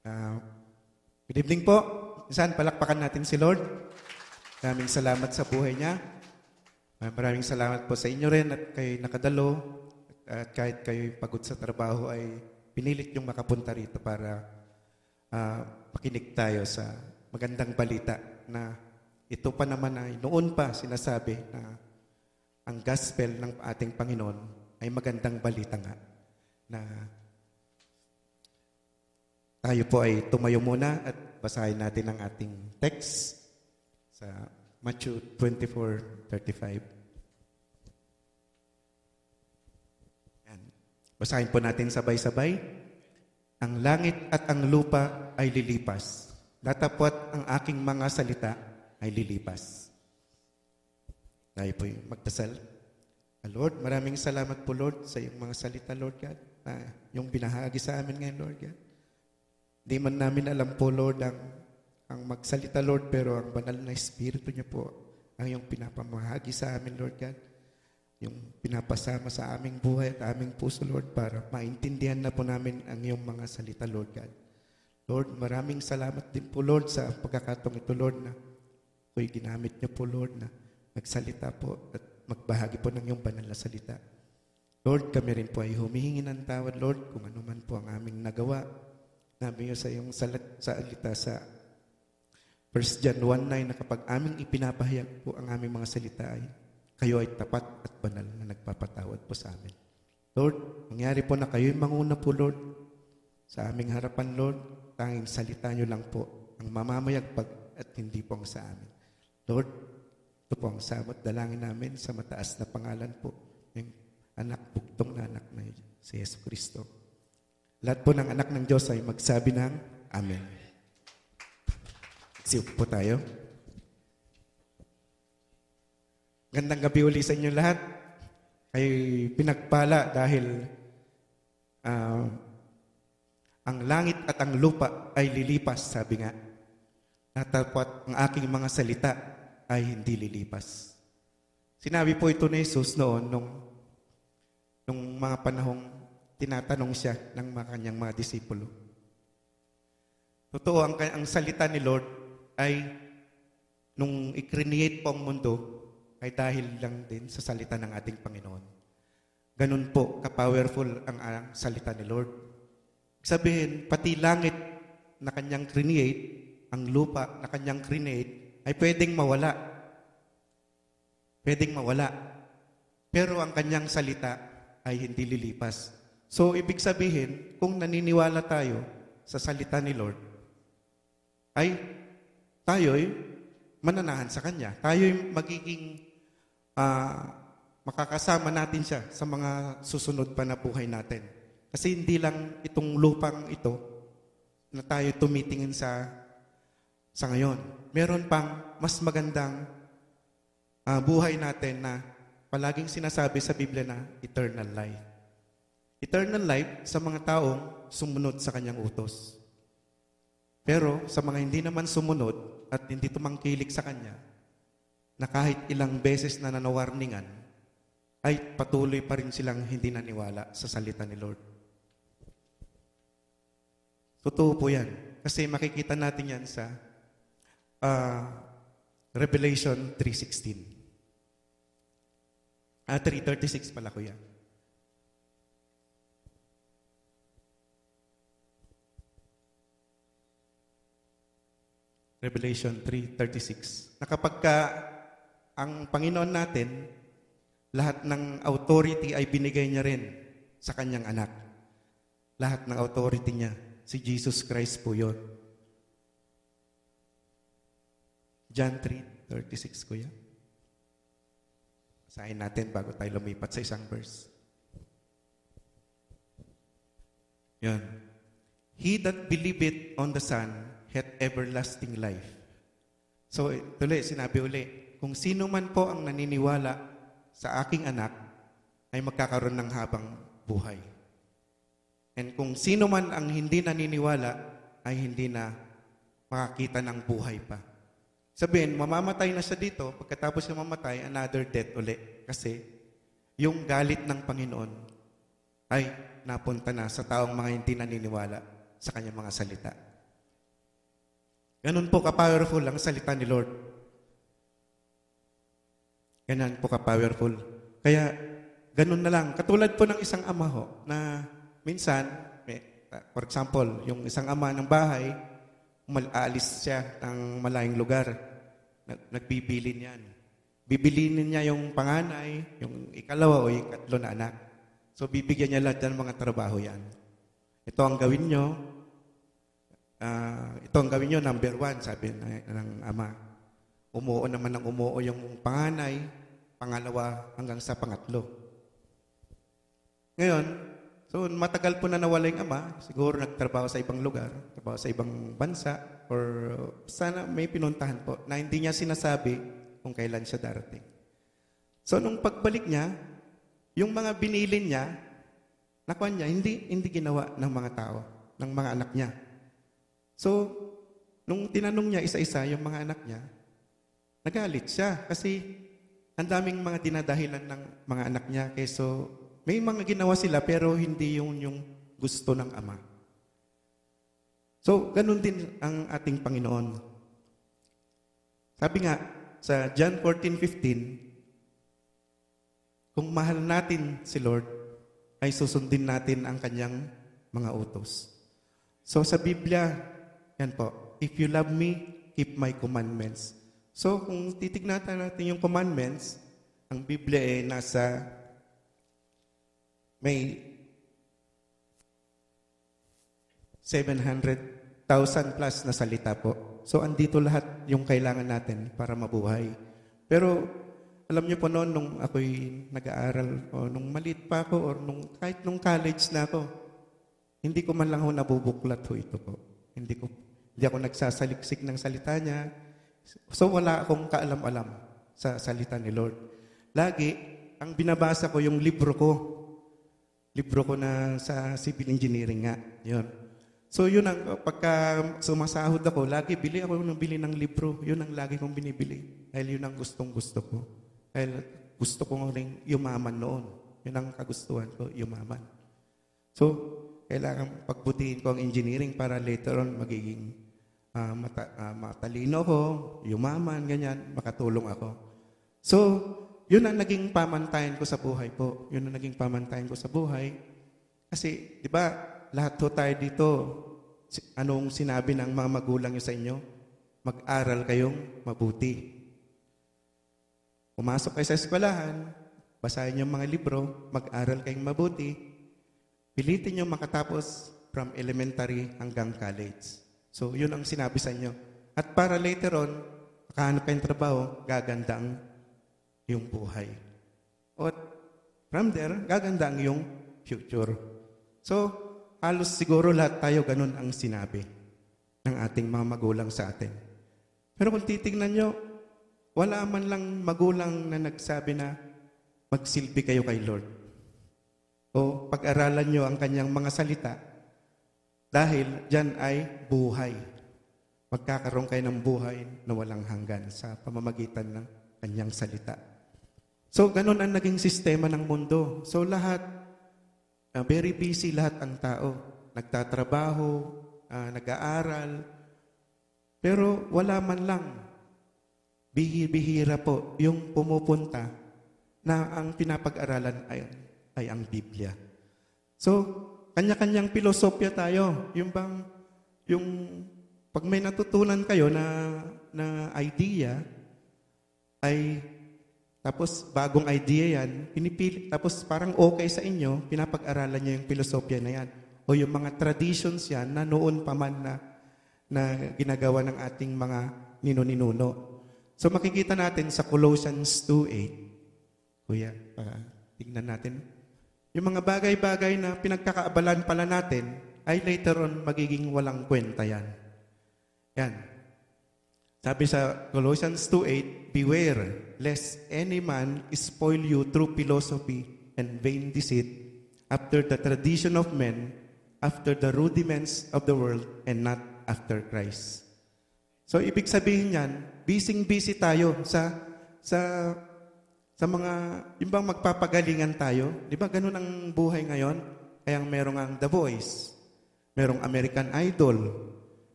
Ah, Good evening po. Saan palakpakan natin si Lord. Maraming salamat sa buhay niya. Maraming salamat po sa inyo rin at kayo nakadalo. At kahit kayo pagod sa trabaho ay pinilit yung makapunta rito para makinig tayo sa magandang balita na ito pa naman ay noon pa sinasabi na ang gospel ng ating Panginoon ay magandang balita nga na tayo po ay tumayo muna at basahin natin ang ating text sa Matthew 24:35. Yan. Basahin po natin sabay-sabay. Ang langit at ang lupa ay lilipas. Datapwat ang aking mga salita ay lilipas. Tayo po magdasal. Lord, maraming salamat po Lord sa iyong mga salita Lord God. Yung binahagi sa amin ngayon Lord God. Di man namin alam po, Lord, ang magsalita, Lord, pero ang banal na Espiritu niyo po ang iyong pinapamahagi sa amin, Lord God. Yung pinapasama sa aming buhay at aming puso, Lord, para maintindihan na po namin ang iyong mga salita, Lord God. Lord, maraming salamat din po, Lord, sa pagkakataong ito, Lord, na ako'y ginamit niyo po, Lord, na magsalita po at magbahagi po ng iyong banal na salita. Lord, kami rin po ay humihingi ng tawad, Lord, kung ano man po ang aming nagawa. Nabi niyo sa iyong salita sa 1 John 1:9 na kapag aming ipinapahayag po ang aming mga salita ay kayo ay tapat at banal na nagpapatawad po sa amin. Lord, mangyari po na kayo'y manguna po, Lord, sa aming harapan, Lord. Tanging salita niyo lang po ang mamamayagpag at hindi po ang sa amin. Lord, ito po ang samot dalangin namin sa mataas na pangalan po ng anak, bugtong na anak na si Yesu Kristo. Lahat po ng anak ng Diyos ay magsabi ng Amen. Siupo po tayo. Gandang gabi uli sa inyo lahat. Kayo'y pinagpala dahil ang langit at ang lupa ay lilipas, sabi nga. Natapot ang aking mga salita ay hindi lilipas. Sinabi po ito ni Jesus noon nung mga panahong tinatanong siya ng mga kanyang mga disipulo. Totoo, ang salita ni Lord ay nung i-create po ang mundo ay dahil lang din sa salita ng ating Panginoon. Ganun po, ka-powerful ang salita ni Lord. Sabihin, pati langit na kanyang create, ang lupa na kanyang create, ay pwedeng mawala. Pwedeng mawala. Pero ang kanyang salita ay hindi lilipas. So, ibig sabihin, kung naniniwala tayo sa salita ni Lord, ay tayo'y mananahan sa Kanya. Tayo'y magiging makakasama natin siya sa mga susunod pa na buhay natin. Kasi hindi lang itong lupang ito na tayo tumitingin sa ngayon. Meron pang mas magandang buhay natin na palaging sinasabi sa Biblia na eternal life. Eternal life sa mga taong sumunod sa kanyang utos. Pero sa mga hindi naman sumunod at hindi tumangkilik sa kanya, na kahit ilang beses na nanawarningan, ay patuloy pa rin silang hindi naniwala sa salita ni Lord. Totoo po yan. Kasi makikita natin yan sa Revelation 3:16. 3:36 pala ko yan. Revelation 3:36. Na kapag ang Panginoon natin, lahat ng authority ay binigay niya rin sa kanyang anak. Lahat ng authority niya, si Jesus Christ po yun. John 3:36, kuya. Basahin natin bago tayo lumipat sa isang verse. Yan. He that believeth on the Son hath everlasting life. So, tuloy, sinabi uli, kung sino man po ang naniniwala sa aking anak, ay magkakaroon ng habang buhay. And kung sino man ang hindi naniniwala, ay hindi na makakita ng buhay pa. Sabihin, mamamatay na siya dito, pagkatapos siya mamatay, another death uli. Kasi, yung galit ng Panginoon ay napunta na sa taong mga hindi naniniwala sa kanyang mga salita. Ganun po ka-powerful ang salita ni Lord. Ganun po ka-powerful. Kaya, ganun na lang. Katulad po ng isang ama ho, na minsan, for example, yung isang ama ng bahay, aalis siya ng malayong lugar. Nagbibili niyan. Bibilinin niya yung panganay, yung ikalawa o yung ikatlo na anak. So, bibigyan niya lahat ng mga trabaho yan. Ito ang gawin nyo. Ito ang gawin nyo, number 1, sabi ng ama. Umuo naman ng umuo yung panganay, pangalawa hanggang sa pangatlo. Ngayon, so matagal po na nawala yung ama, siguro nagtrabaho sa ibang lugar, trabaho sa ibang bansa, or sana may pinuntahan po na hindi niya sinasabi kung kailan siya darating. So nung pagbalik niya, yung mga binilin niya, nakuha niya, hindi ginawa ng mga tao, ng mga anak niya. So, nung tinanong niya isa-isa yung mga anak niya, nagalit siya kasi ang daming mga dinadahilan ng mga anak niya. Kaya may mga ginawa sila pero hindi yung gusto ng ama. So, ganun din ang ating Panginoon. Sabi nga, sa John 14:15, kung mahal natin si Lord, ay susundin natin ang kanyang mga utos. So, sa Biblia, yan po, if you love me, keep my commandments. So, kung titignan natin yung commandments, ang Biblia ay nasa may 700,000 plus na salita po. So, andito lahat yung kailangan natin para mabuhay. Pero, alam niyo po noon, nung ako'y nag-aaral, o nung maliit pa ako, or kahit nung college na ako, hindi ko man lang ho nabubuklat ho ito po. Hindi ako nagsasaliksik ng salita niya. So, wala akong kaalam-alam sa salita ni Lord. Lagi, ang binabasa ko yung libro ko. Libro ko na sa civil engineering nga. Yun. So, yun ang, pagka sumasahod ako, lagi bili ng libro. Yun ang lagi kong binibili. Dahil yun ang gustong-gusto ko. Dahil gusto ko rin yumaman noon. Yun ang kagustuhan ko, yumaman. So, kailangan pagbutihin ko ang engineering para later on magiging matalino ko, yumaman, ganyan, makatulong ako. So, yun ang naging pamantayan ko sa buhay po. Yun ang naging pamantayan ko sa buhay. Kasi, di ba, lahat ho tayo dito, anong sinabi ng mga magulang nyo sa inyo? Mag-aral kayong mabuti. Pumasok kayo sa eskwelahan, basahin yung mga libro, mag-aral kayong mabuti, pilitin nyo makatapos from elementary hanggang college. So, yun ang sinabi sa inyo. At para later on, makahanap kayong trabaho, gaganda ang yung buhay. At from there, gaganda ang yung future. So, halos siguro lahat tayo ganun ang sinabi ng ating mga magulang sa atin. Pero kung titignan nyo, wala man lang magulang na nagsabi na magsilbi kayo kay Lord. O pag-aralan nyo ang kanyang mga salita dahil dyan ay buhay. Magkakaroon kayo ng buhay na walang hanggan sa pamamagitan ng kanyang salita. So, ganun ang naging sistema ng mundo. So, lahat, very busy lahat ang tao. Nagtatrabaho, nag-aaral. Pero wala man lang, bihira po yung pumupunta na ang pinapag-aralan ay ang Biblia. So, kanya-kanyang filosofya tayo. Yung pag may natutunan kayo na idea, ay tapos bagong idea yan, tapos parang okay sa inyo, pinapag-aralan nyo yung filosofya na yan. O yung mga traditions yan na noon pa man na ginagawa ng ating mga ninuno. So makikita natin sa Colossians 2:8. Kuya, tignan natin. Yung mga bagay-bagay na pinagkakaabalan pala natin, ay later on magiging walang kwenta yan. Yan. Sabi sa Colossians 2:8, beware lest any man spoil you through philosophy and vain deceit, after the tradition of men, after the rudiments of the world, and not after Christ. So, ibig sabihin yan, busy tayo sa mga, yung bang magpapagalingan tayo, di ba ganun ang buhay ngayon? Kaya merong ang The Voice, merong American Idol.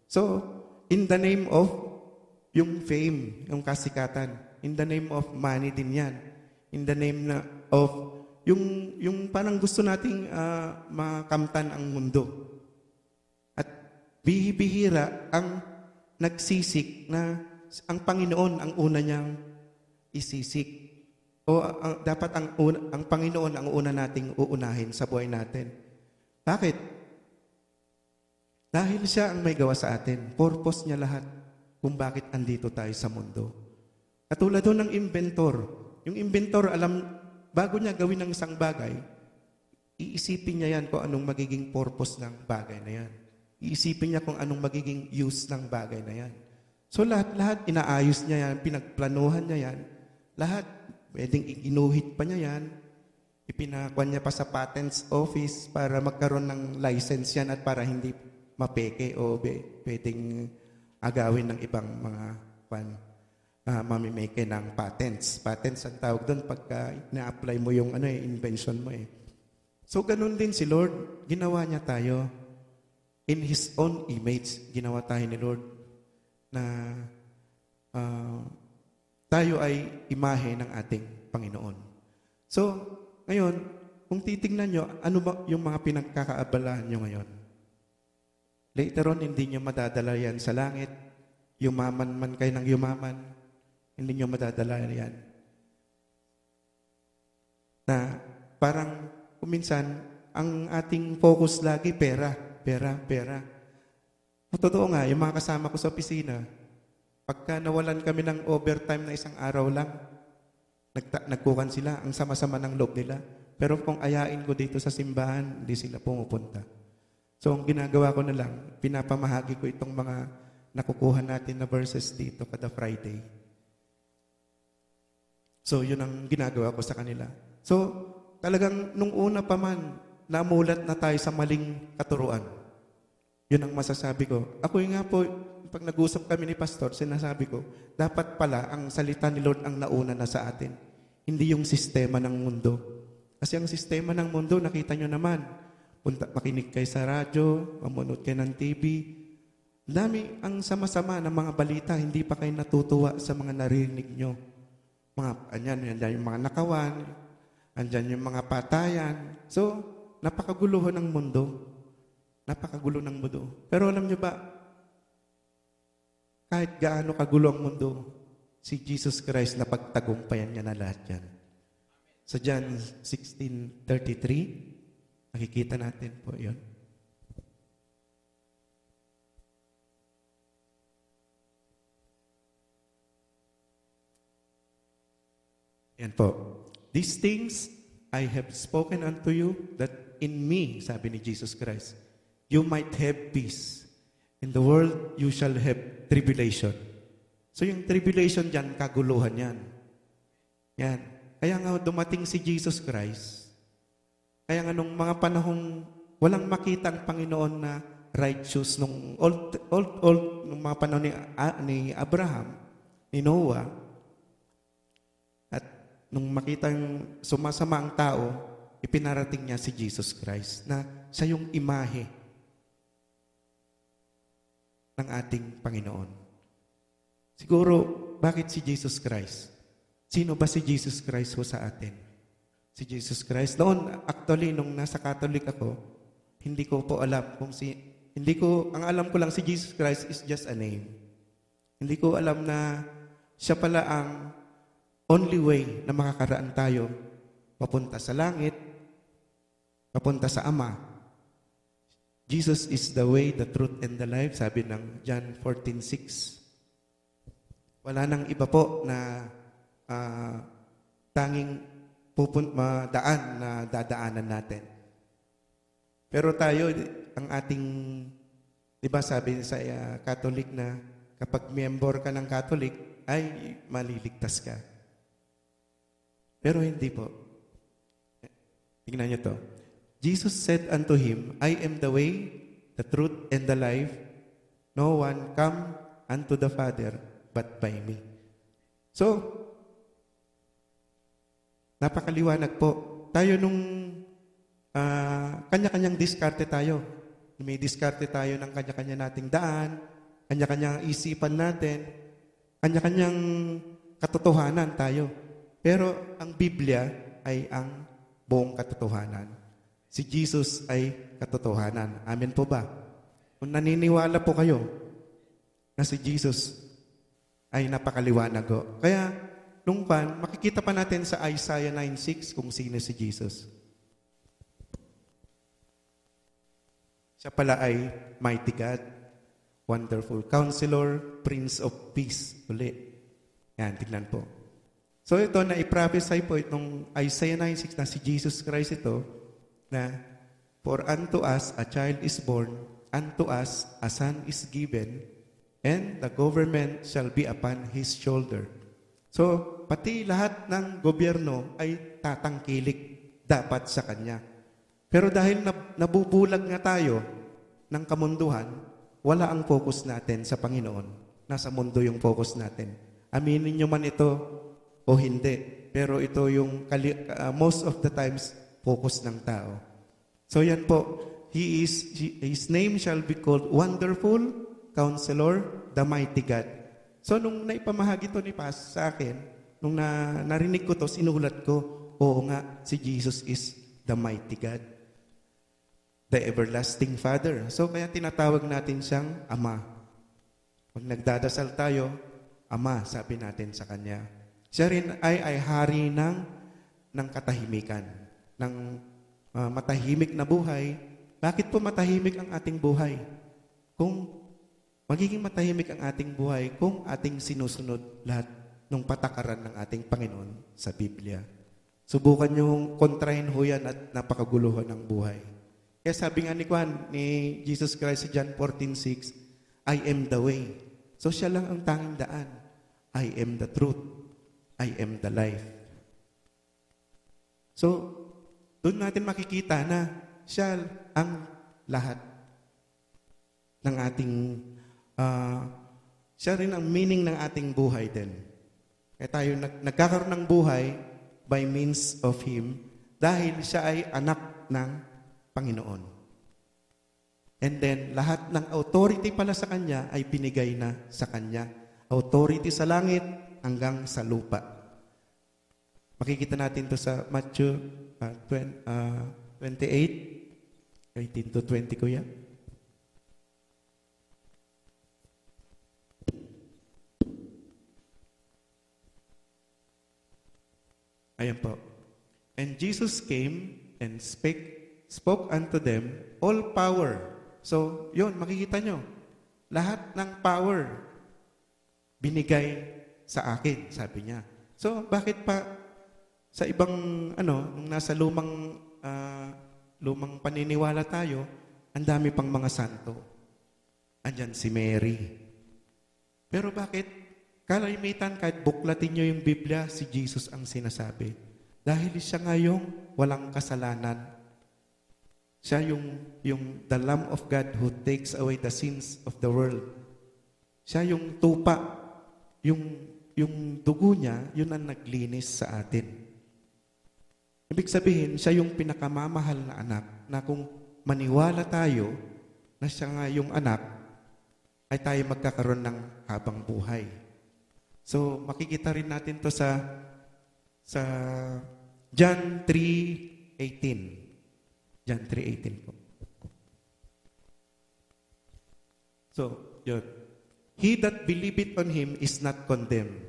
So, in the name of yung fame, yung kasikatan. In the name of money din yan. In the name of yung parang gusto nating makamtan ang mundo. At bihira ang nagsisik na ang Panginoon ang una niyang isisik. O dapat ang Panginoon ang una nating uunahin sa buhay natin. Bakit? Dahil siya ang may gawa sa atin. Purpose niya lahat kung bakit andito tayo sa mundo. Katulad doon ng inventor. Yung inventor, bago niya gawin ng isang bagay, iisipin niya yan kung anong magiging purpose ng bagay na yan. Iisipin niya kung anong magiging use ng bagay na yan. So lahat inaayos niya yan, pinagplanuhan niya yan. Lahat, pwedeng iginuhit pa niya yan, ipinakuha niya pa sa patents office para magkaroon ng license yan at para hindi mapeke o pwedeng agawin ng ibang mga mamimeke ng patents. Patents ang tawag doon pagka na-apply mo yung invention mo eh. So ganun din si Lord, ginawa niya tayo in His own image. Ginawa tayo ni Lord na tayo ay imahe ng ating Panginoon. So, ngayon, kung titingnan nyo, ano ba yung mga pinagkakaabalahan nyo ngayon? Later on, hindi nyo madadala yan sa langit. Yumaman man kayo ng yumaman, hindi nyo madadala yan. Na parang, kuminsan, ang ating focus lagi, pera. Totoo nga, yung mga kasama ko sa opisina, pagka nawalan kami ng overtime na isang araw lang, nagkukan sila, ang sama-sama ng loob nila. Pero kung ayain ko dito sa simbahan, hindi sila pumupunta. So, ang ginagawa ko na lang, pinapamahagi ko itong mga nakukuha natin na verses dito kada Friday. So, yun ang ginagawa ko sa kanila. So, talagang nung una pa man, namulat na tayo sa maling katuruan. Yun ang masasabi ko. Ako nga po, pag nag-usap kami ni Pastor, sinasabi ko, dapat pala ang salita ni Lord ang nauna na sa atin. Hindi yung sistema ng mundo. Kasi ang sistema ng mundo, nakita nyo naman, makinig kayo sa radyo, mamunod kayo ng TV. Dami ang sama-sama ng mga balita, hindi pa kayo natutuwa sa mga narinig nyo. Andyan yung mga nakawan, andyan yung mga patayan. So, napakagulo ng mundo. Napakagulo ng mundo. Pero alam nyo ba, kahit gaano kagulo ang mundo, si Jesus Christ na pagtagumpayan niya na lahat yan. Sa John 16:33, makikita natin po yun. Yan po. These things I have spoken unto you, that in me, sabi ni Jesus Christ, you might have peace. In the world, you shall have tribulation. So yung tribulation dyan, kaguluhan yan. Yan. Kaya nga dumating si Jesus Christ. Kaya nga nung mga panahong walang makita ang Panginoon na righteous nung old nung mga panahon ni Abraham, ni Noah, at nung makita yung sumasama ang tao, ipinarating niya si Jesus Christ na siya yung imahe ng ating Panginoon. Siguro, bakit si Jesus Christ? Sino ba si Jesus Christ ho sa atin? Si Jesus Christ. Noon, actually, nung nasa Catholic ako, hindi ko po alam ang alam ko lang si Jesus Christ is just a name. Hindi ko alam na siya pala ang only way na makakaraan tayo papunta sa langit, papunta sa Ama. Jesus is the way, the truth, and the life, sabi ng John 14:6. Wala nang iba po na tanging daan na dadaanan natin. Pero tayo, ang ating, di ba sabi sa Catholic na kapag member ka ng Catholic, ay maliligtas ka. Pero hindi po. Tingnan niyo to. Jesus said unto him, I am the way, the truth, and the life. No one come unto the Father but by me. So, napakaliwanag po. Tayo nung kanya-kanyang diskarte tayo. May diskarte tayo ng kanya-kanya nating daan, kanya-kanyang isipan natin, kanya-kanyang katotohanan tayo. Pero ang Biblia ay ang buong katotohanan. Si Jesus ay katotohanan. Amen po ba? Kung naniniwala po kayo na si Jesus ay napakaliwanag ko. Kaya, nung makikita pa natin sa Isaiah 9:6 kung sino si Jesus. Siya pala ay Mighty God, Wonderful Counselor, Prince of Peace. Uli. Yan, tignan po. So ito, na i-prophesy po itong Isaiah 9:6 na si Jesus Christ ito, na for unto us a child is born, unto us a son is given, and the government shall be upon his shoulder. So, pati lahat ng gobyerno ay tatangkilik dapat sa Kanya. Pero dahil nabubulag nga tayo ng kamunduhan, wala ang focus natin sa Panginoon. Nasa mundo yung focus natin. Aminin nyo man ito o hindi. Pero ito yung most of the times focus ng tao. So yan po, His name shall be called Wonderful Counselor, the Mighty God. So nung naipamahagi ito ni Pas sa akin, nung narinig ko to, sinulat ko, oo nga, si Jesus is the Mighty God, the Everlasting Father. So kaya tinatawag natin siyang Ama. Pag nagdadasal tayo, Ama, sabi natin sa Kanya. Siya rin ay hari ng katahimikan, ng matahimik na buhay. Bakit po matahimik ang ating buhay? Kung magiging matahimik ang ating buhay kung ating sinusunod lahat ng patakaran ng ating Panginoon sa Biblia. Subukan niyong kontrahin ho yan at napakaguluhan ng buhay. Kaya sabi nga ni Jesus Christ sa John 14:6, I am the way. So siya lang ang tanging daan. I am the truth. I am the life. So, doon natin makikita na siya ang lahat ng ating siya rin ang meaning ng ating buhay din. Kaya tayo nagkakaroon ng buhay by means of Him dahil siya ay anak ng Panginoon. And then, lahat ng authority pala sa Kanya ay binigay na sa Kanya. Authority sa langit hanggang sa lupa. Makikita natin to sa Matthew 28, 18 to 20, kuya. Ayan po. And Jesus came and spoke unto them all power. So, yun, makikita nyo. Lahat ng power binigay sa akin, sabi niya. So, bakit pa sa ibang, nung nasa lumang paniniwala tayo, ang dami pang mga santo. Andyan si Mary. Pero bakit? Kalimitan, kahit buklatin nyo yung Biblia, si Jesus ang sinasabi. Dahil siya ngayong walang kasalanan. Siya yung the Lamb of God who takes away the sins of the world. Siya yung tupa, yung dugo niya, yun ang naglinis sa atin. Ibig sabihin, siya yung pinakamamahal na anak na kung maniwala tayo na siya nga yung anak, ay tayo magkakaroon ng habang buhay. So, makikita rin natin to sa John 3:18. John 3:18 po. So, yun. He that believeth on Him is not condemned,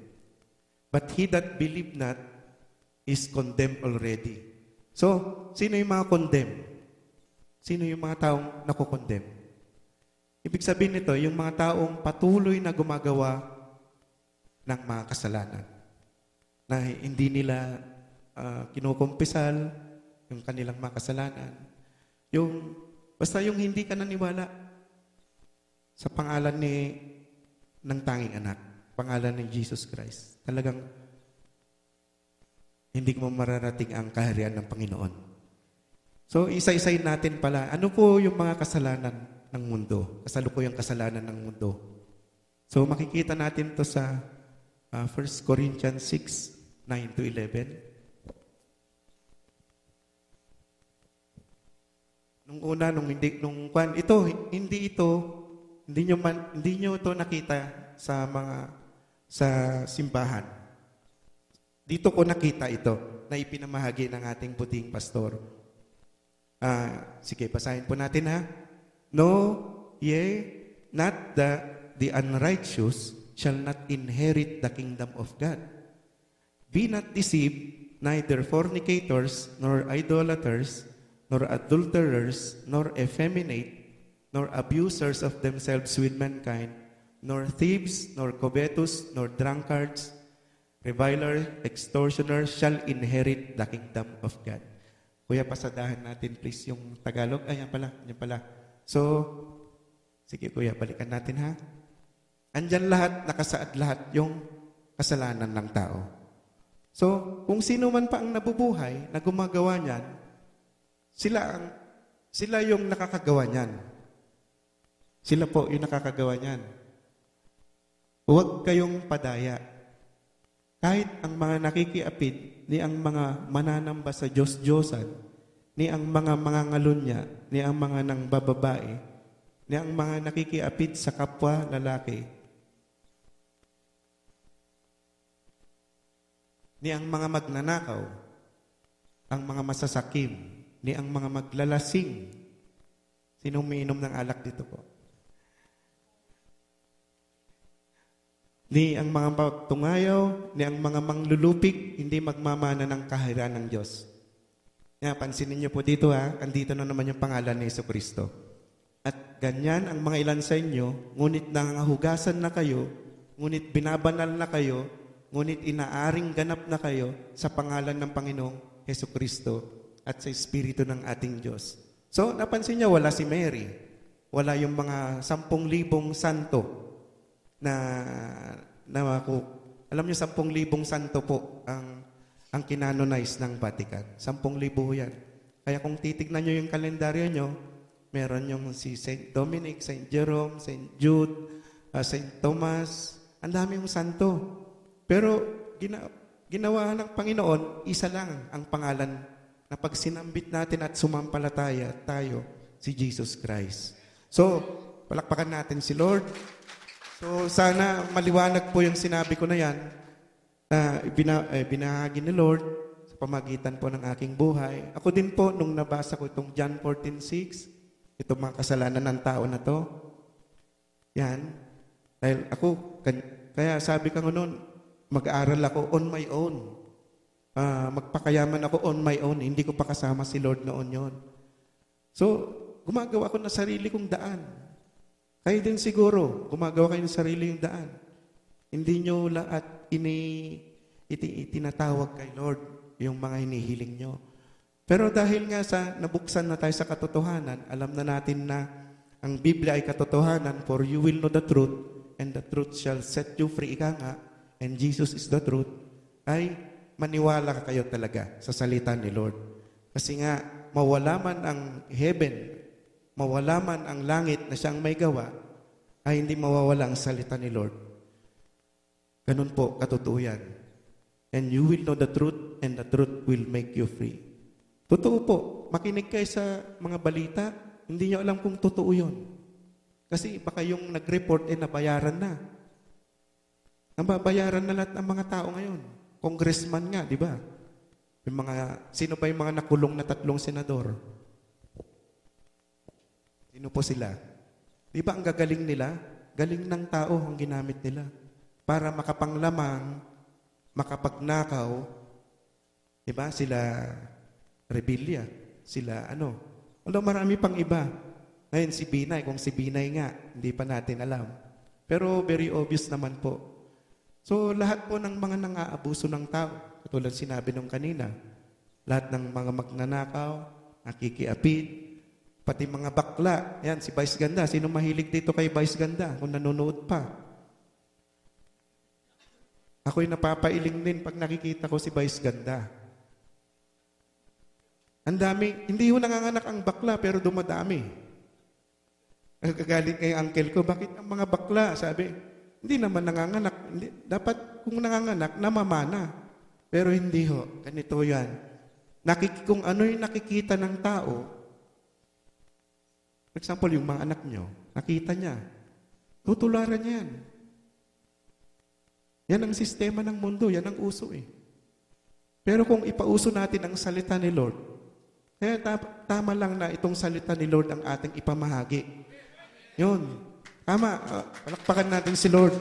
but he that believe not is condemned already. So, sino yung mga condemned? Sino yung mga taong nakukondemn? Ibig sabihin nito, yung mga taong patuloy na gumagawa ng mga kasalanan na hindi nila kinukumpisal yung kanilang mga kasalanan. Basta yung hindi ka naniwala sa pangalan ng tanging anak, pangalan ni Jesus Christ. Talagang hindi mo mararating ang kaharian ng Panginoon. So, isa-isayin natin pala, ano po yung mga kasalanan ng mundo? Kasalukuyang kasalanan ng mundo. So, makikita natin to sa 1 Corinthians 6, 9 to 11. Nung una, hindi ito hindi nyo to nakita sa simbahan. Dito ko nakita ito na ipinamahagi ng ating puting pastor. Sige, basahin po natin ha. No, not the unrighteous shall not inherit the kingdom of God. Be not deceived, neither fornicators, nor idolaters, nor adulterers, nor effeminate, nor abusers of themselves with mankind, nor thieves, nor covetous, nor drunkards, revilers, extortioners shall inherit the kingdom of God. Kuya, pasadahan natin please yung Tagalog. Ay, yan pala. So, sige kuya, balikan natin ha. Andyan lahat, nakasaad lahat yung kasalanan ng tao. So, kung sino man pa ang nabubuhay na gumagawa niyan, sila yung nakakagawa niyan. Sila po yung nakakagawa niyan. Huwag kayong padaya. Kahit ang mga nakikiapid, ni ang mga mananamba sa Diyos-Diyosan, ni ang mga mangangalunya, ni ang mga nang bababae, ni ang mga nakikiapid sa kapwa lalaki, ni ang mga magnanakaw, ang mga masasakim, ni ang mga maglalasing. Sinong umiinom ng alak dito po? Ni ang mga pagtungayaw, ni ang mga manglulupig, hindi magmamana ng kaharian ng Diyos. Pansinin niyo po dito ha, andito na naman yung pangalan ni Jesucristo. At ganyan ang mga ilan sa inyo, ngunit nangangahugasan na kayo, ngunit binabanal na kayo, ngunit inaaring ganap na kayo sa pangalan ng Panginoong Jesucristo at sa Espiritu ng ating Diyos. So, napansin niyo, wala si Mary. Wala yung mga 10,000 santo alam niyo, 10,000 santo po ang kinanonize ng Vatican. 10,000 yan. Kaya kung titignan niyo yung kalendaryo niyo, meron yung si Saint Dominic, Saint Jerome, Saint Jude, Saint Thomas, ang dami yung santo. Pero ginawa ng Panginoon, isa lang ang pangalan na pag sinambit natin at sumampalataya tayo, si Jesus Christ. So, palakpakan natin si Lord. So, sana maliwanag po yung sinabi ko na yan na binahagi ni Lord sa pamagitan po ng aking buhay. Ako din po, nung nabasa ko itong John 14:6, itong mga kasalanan ng tao na to, yan, dahil ako, kaya sabi ko noon, mag-aaral ako on my own. Magpakayaman ako on my own. Hindi ko pa kasama si Lord noon yon. So, gumagawa ako ng sarili kong daan. Kayo din siguro, gumagawa kayo ng sarili yung daan. Hindi nyo lahat itinatawag kay Lord yung mga hinihiling nyo. Pero dahil nga nabuksan na tayo sa katotohanan, alam na natin na ang Biblia ay katotohanan, for you will know the truth, and the truth shall set you free, ika nga, and Jesus is the truth, ay maniwala kayo talaga sa salita ni Lord. Kasi nga, mawala man ang heaven, mawala man ang langit na siyang may gawa, ay hindi mawawala ang salita ni Lord. Ganun po, katotoo yan. And you will know the truth, and the truth will make you free. Totoo po, makinig kayo sa mga balita, hindi nyo alam kung totoo yun. Kasi baka yung nag-report, nabayaran na. Nababayaran na lahat ng mga tao ngayon. Congressman nga, di ba? Sino pa yung mga nakulong na 3 senador? Sino po sila? Di ba ang gagaling nila? Galing ng tao ang ginamit nila. Para makapanglamang, makapagnakaw, di ba? Sila Rebilla, sila marami pang iba. Ngayon si Binay, kung si Binay nga, hindi pa natin alam. Pero very obvious naman po. So lahat po ng mga nang-aabuso ng tao, katulad sinabi nung kanina, lahat ng mga magnanakaw, nakikiapid, pati mga bakla. Yan, si Vice Ganda. Sino mahilig dito kay Vice Ganda kung nanonood pa? Ako'y napapailing din pag nakikita ko si Vice Ganda. Ang dami, hindi ho nanganganak ang bakla pero dumadami. Nagkagalit kay uncle ko, bakit ang mga bakla? Sabi, hindi naman nanganganak. Dapat kung nanganganak, namamana. Pero hindi ho. Ganito yan. Kung ano yung nakikita ng tao, for example, yung mga anak nyo, nakita niya, Tutularan yan. Yan ang sistema ng mundo, yan ang uso eh. Pero kung ipauso natin ang salita ni Lord, kaya tama lang na itong salita ni Lord ang ating ipamahagi. Yun. Tama. Palakpakan natin si Lord.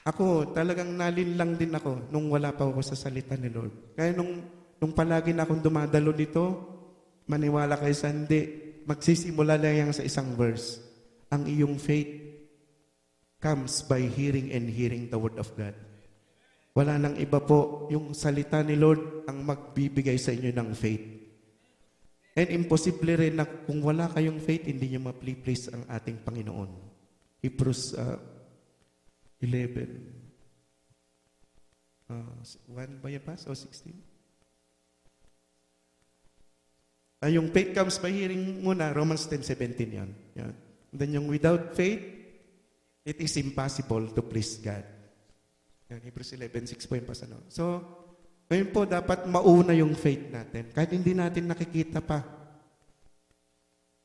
Ako, talagang nalinlang din ako nung wala pa ako sa salita ni Lord. Kaya nung palagi na akong dumadalo dito, maniwala kayo sa hindi, magsisimula lang yan sa isang verse. Ang iyong faith comes by hearing and hearing the word of God. Wala nang iba po, yung salita ni Lord ang magbibigay sa inyo ng faith. And imposible rin na kung wala kayong faith, hindi nyo ma-please ang ating Panginoon. Hebrews 11. 1 ba yan pas? O 16? Yung faith comes by hearing muna, Romans 10:17 yan. Yan. And then yung without faith, it is impossible to please God. Yan, Hebrews 11:6 po yung pasano. So, ngayon po, dapat mauna yung faith natin. Kahit hindi natin nakikita pa.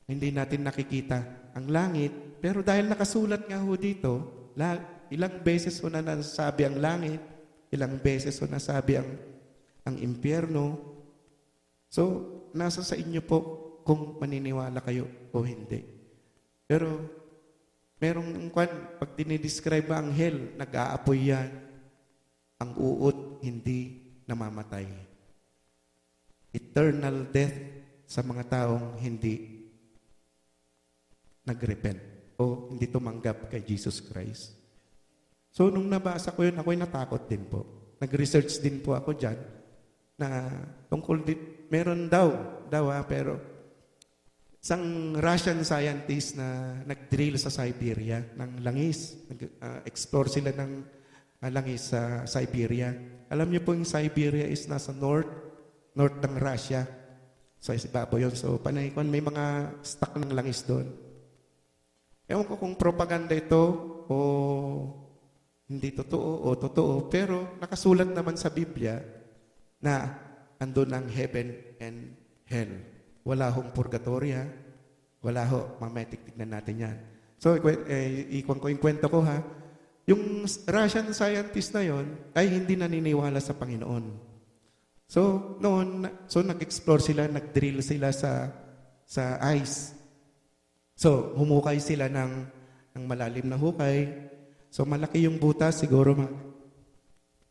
Hindi natin nakikita ang langit. Pero dahil nakasulat nga ho dito, ilang beses ho na nasabi ang langit, ilang beses ho nasabi ang impyerno. So, nasa sa inyo po kung maniniwala kayo o hindi. Pero, pag dinidescribe ang hell, nag-aapoy yan. Ang uod, hindi namamatay. Eternal death sa mga taong hindi nagrepent o hindi tumanggap kay Jesus Christ. So, nung nabasa ko yun, ako'y natakot din po. Nag-research din po ako dyan na tungkol meron pero isang Russian scientist na nag-drill sa Siberia ng langis. Nag-explore sila ng langis sa Siberia. Alam niyo po yung Siberia is nasa north ng Russia. So, isibabaw yun. So, panay ko, may mga stock ng langis doon. Ewan ko kung propaganda ito o hindi totoo o totoo, pero nakasulat naman sa Biblia na andun ang heaven and hell. Wala hong purgatoria, wala ho, mamaya tignan natin yan. So, ikon ko yung kwento ko ha. Yung Russian scientist na yon ay hindi naniniwala sa Panginoon. So, nag-explore sila, nag-drill sila sa ice. So, humukay sila ng malalim na hukay. So, malaki yung butas, siguro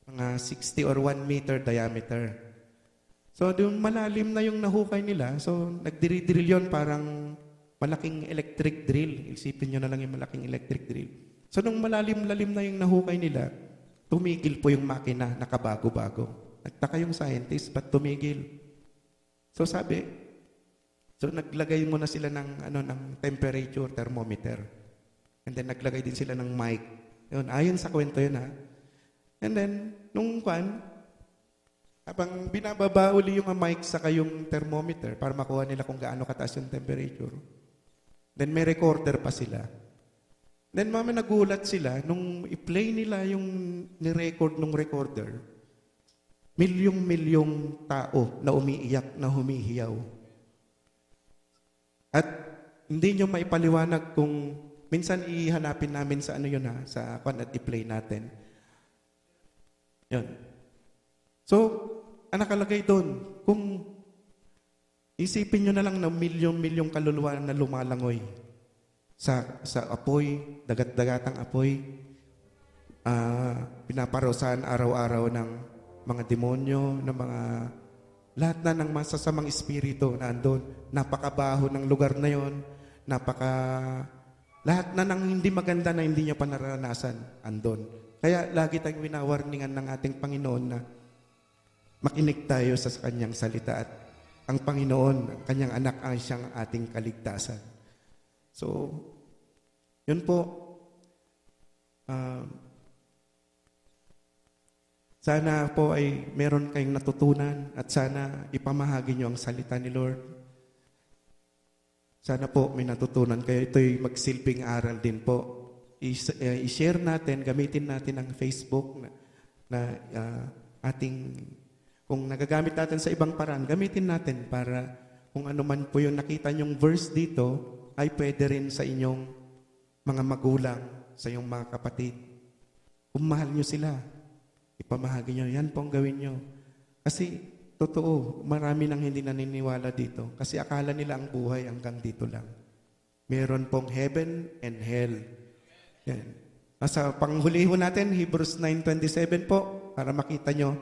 mga 60 or 1 meter diameter. So, yung malalim na yung nahukay nila, so, nagdiri-drill yun parang malaking electric drill. Isipin nyo na lang yung malaking electric drill. So, nung malalim-lalim na yung nahukay nila, tumigil po yung makina, nakabago-bago. Nagtaka yung scientist, ba't tumigil? So, naglagay muna sila ng temperature thermometer. And then, naglagay din sila ng mic. Yun, ayon sa kwento yun ha. And then, habang binababa uli yung mic saka yung thermometer para makuha nila kung gaano kataas yung temperature. Then, may recorder pa sila. Then, nagulat sila, nung i-play nila yung ni-record ng recorder, milyong-milyong tao na umiiyak, na humihiyaw. At hindi nyo maipaliwanag kung minsan ihanapin namin sa sa at i-play natin. Yun. So, ang nakalagay doon, kung isipin nyo na lang na milyong-milyong kaluluwa na lumalangoy sa apoy, dagat-dagatang apoy, pinaparusahan araw-araw ng mga demonyo, ng mga lahat na ng masasamang espiritu na andun. Napakabaho ng lugar na yon, lahat na ng hindi maganda na hindi nyo pa naranasan andun. Kaya lagi tayong winawarningan ng ating Panginoon na makinig tayo sa kanyang salita at ang Panginoon, ang kanyang anak ay siyang ating kaligtasan. So, yun po. Sana po ay meron kayong natutunan at sana ipamahagi nyo ang salita ni Lord. Sana po may natutunan kayo. Ito'y magsilbing aral din po. I-share natin, gamitin natin ang Facebook na kung nagagamit natin sa ibang paraan, gamitin natin para kung ano man po yung nakita nyong verse dito, ay pwede rin sa inyong mga magulang, sa iyong mga kapatid. Kung mahal nyo sila, ipamahagi nyo. Yan po ang gawin nyo. Kasi, totoo, marami nang hindi naniniwala dito. Kasi akala nila ang buhay hanggang dito lang. Meron pong heaven and hell. Yan. Sa panghuli ho natin, Hebrews 9:27 po, para makita nyo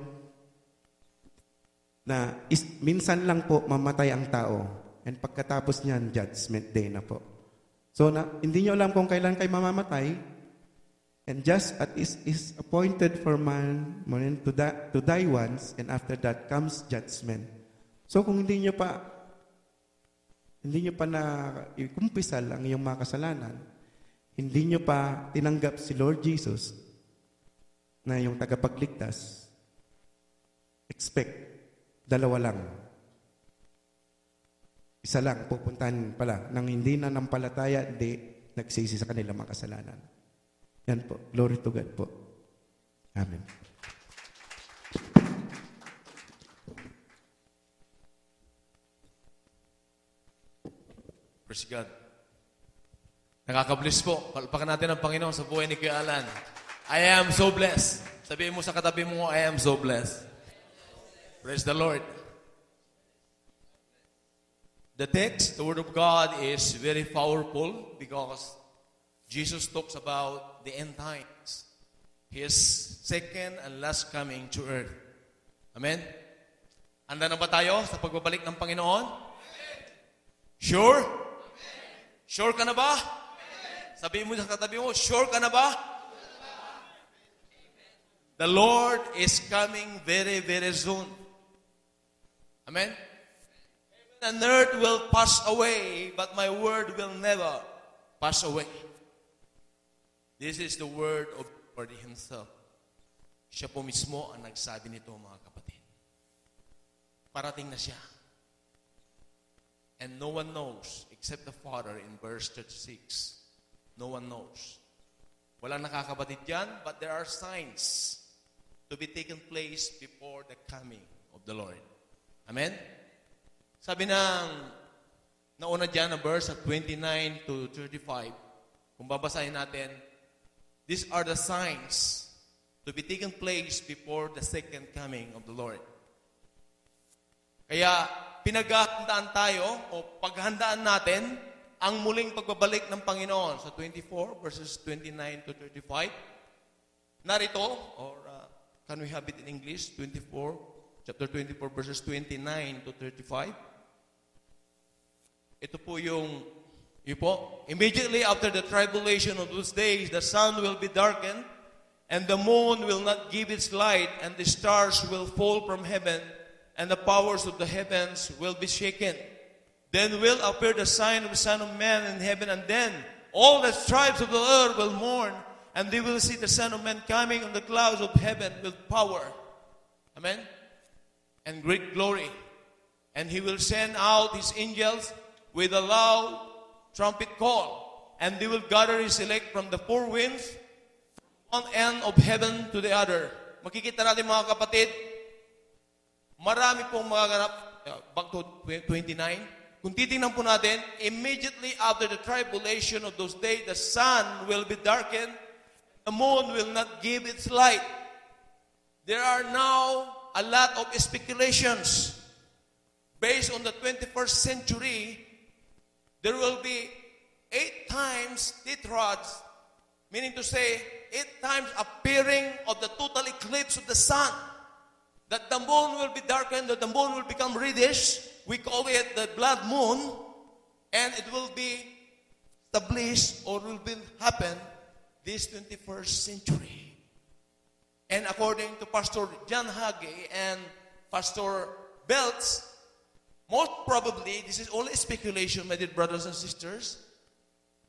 na minsan lang po mamatay ang tao. And pagkatapos niyan, judgment day na po. So, hindi nyo alam kung kailan kayo mamamatay. And just as is appointed for man to die once, and after that comes judgment. So kung hindi nyo pa na ikumpisal ang iyong mga kasalanan, hindi nyo pa tinanggap si Lord Jesus na yung tagapagligtas, expect, dalawa lang. Isa lang, pupuntahan pala, nang hindi na nampalataya, hindi nagsisi sa kanilang mga kasalanan. Yan po. Glory to God po. Amen. Praise God. Nakaka-bless po. Palpakan natin ang Panginoon sa buhay ni Kuya Alan. I am so blessed. Sabihin mo sa katabi mo, I am so blessed. Praise the Lord. The text, the Word of God, is very powerful because Jesus talks about the end times. His second and last coming to earth. Amen? Handa na ba tayo sa pagbabalik ng Panginoon? Sure? Sure ka na ba? Sabihin mo sa katabi mo, sure ka na ba? The Lord is coming very, very soon. Amen? Heaven and earth will pass away, but my word will never pass away. This is the word of the Lord Himself. Siya po mismo ang nagsabi nito, mga kapatid. Parating na siya. And no one knows except the Father in verse 36. No one knows. Walang nakakapatid yan, but there are signs to be taken place before the coming of the Lord. Amen? Sabi ng nauna dyan na verse 29 to 35, kung babasahin natin, these are the signs to be taken place before the second coming of the Lord. Kaya, pinaghahandaan tayo o paghandaan natin ang muling pagbabalik ng Panginoon sa 24 verses 29 to 35. Narito, or can we have it in English? Chapter 24 verses 29 to 35. Ito po yung immediately after the tribulation of those days, the sun will be darkened, and the moon will not give its light, and the stars will fall from heaven, and the powers of the heavens will be shaken. Then will appear the sign of the Son of Man in heaven, and then all the tribes of the earth will mourn, and they will see the Son of Man coming on the clouds of heaven with power. Amen? And great glory. And He will send out His angels with a loud trumpet call, and they will gather His elect from the four winds, from one end of heaven to the other. Makikita natin, mga kapatid, marami pong mga ganap. Back to 29. Kung titingnan po natin, immediately after the tribulation of those days, the sun will be darkened, the moon will not give its light. There are now a lot of speculations. Based on the 21st century, there will be 8 times tetrads, meaning to say 8 times appearing of the total eclipse of the sun. That the moon will be darkened, that the moon will become reddish. We call it the blood moon, and it will be established or will be happen this 21st century. And according to Pastor John Hagee and Pastor Belts, most probably, this is only speculation, my dear brothers and sisters,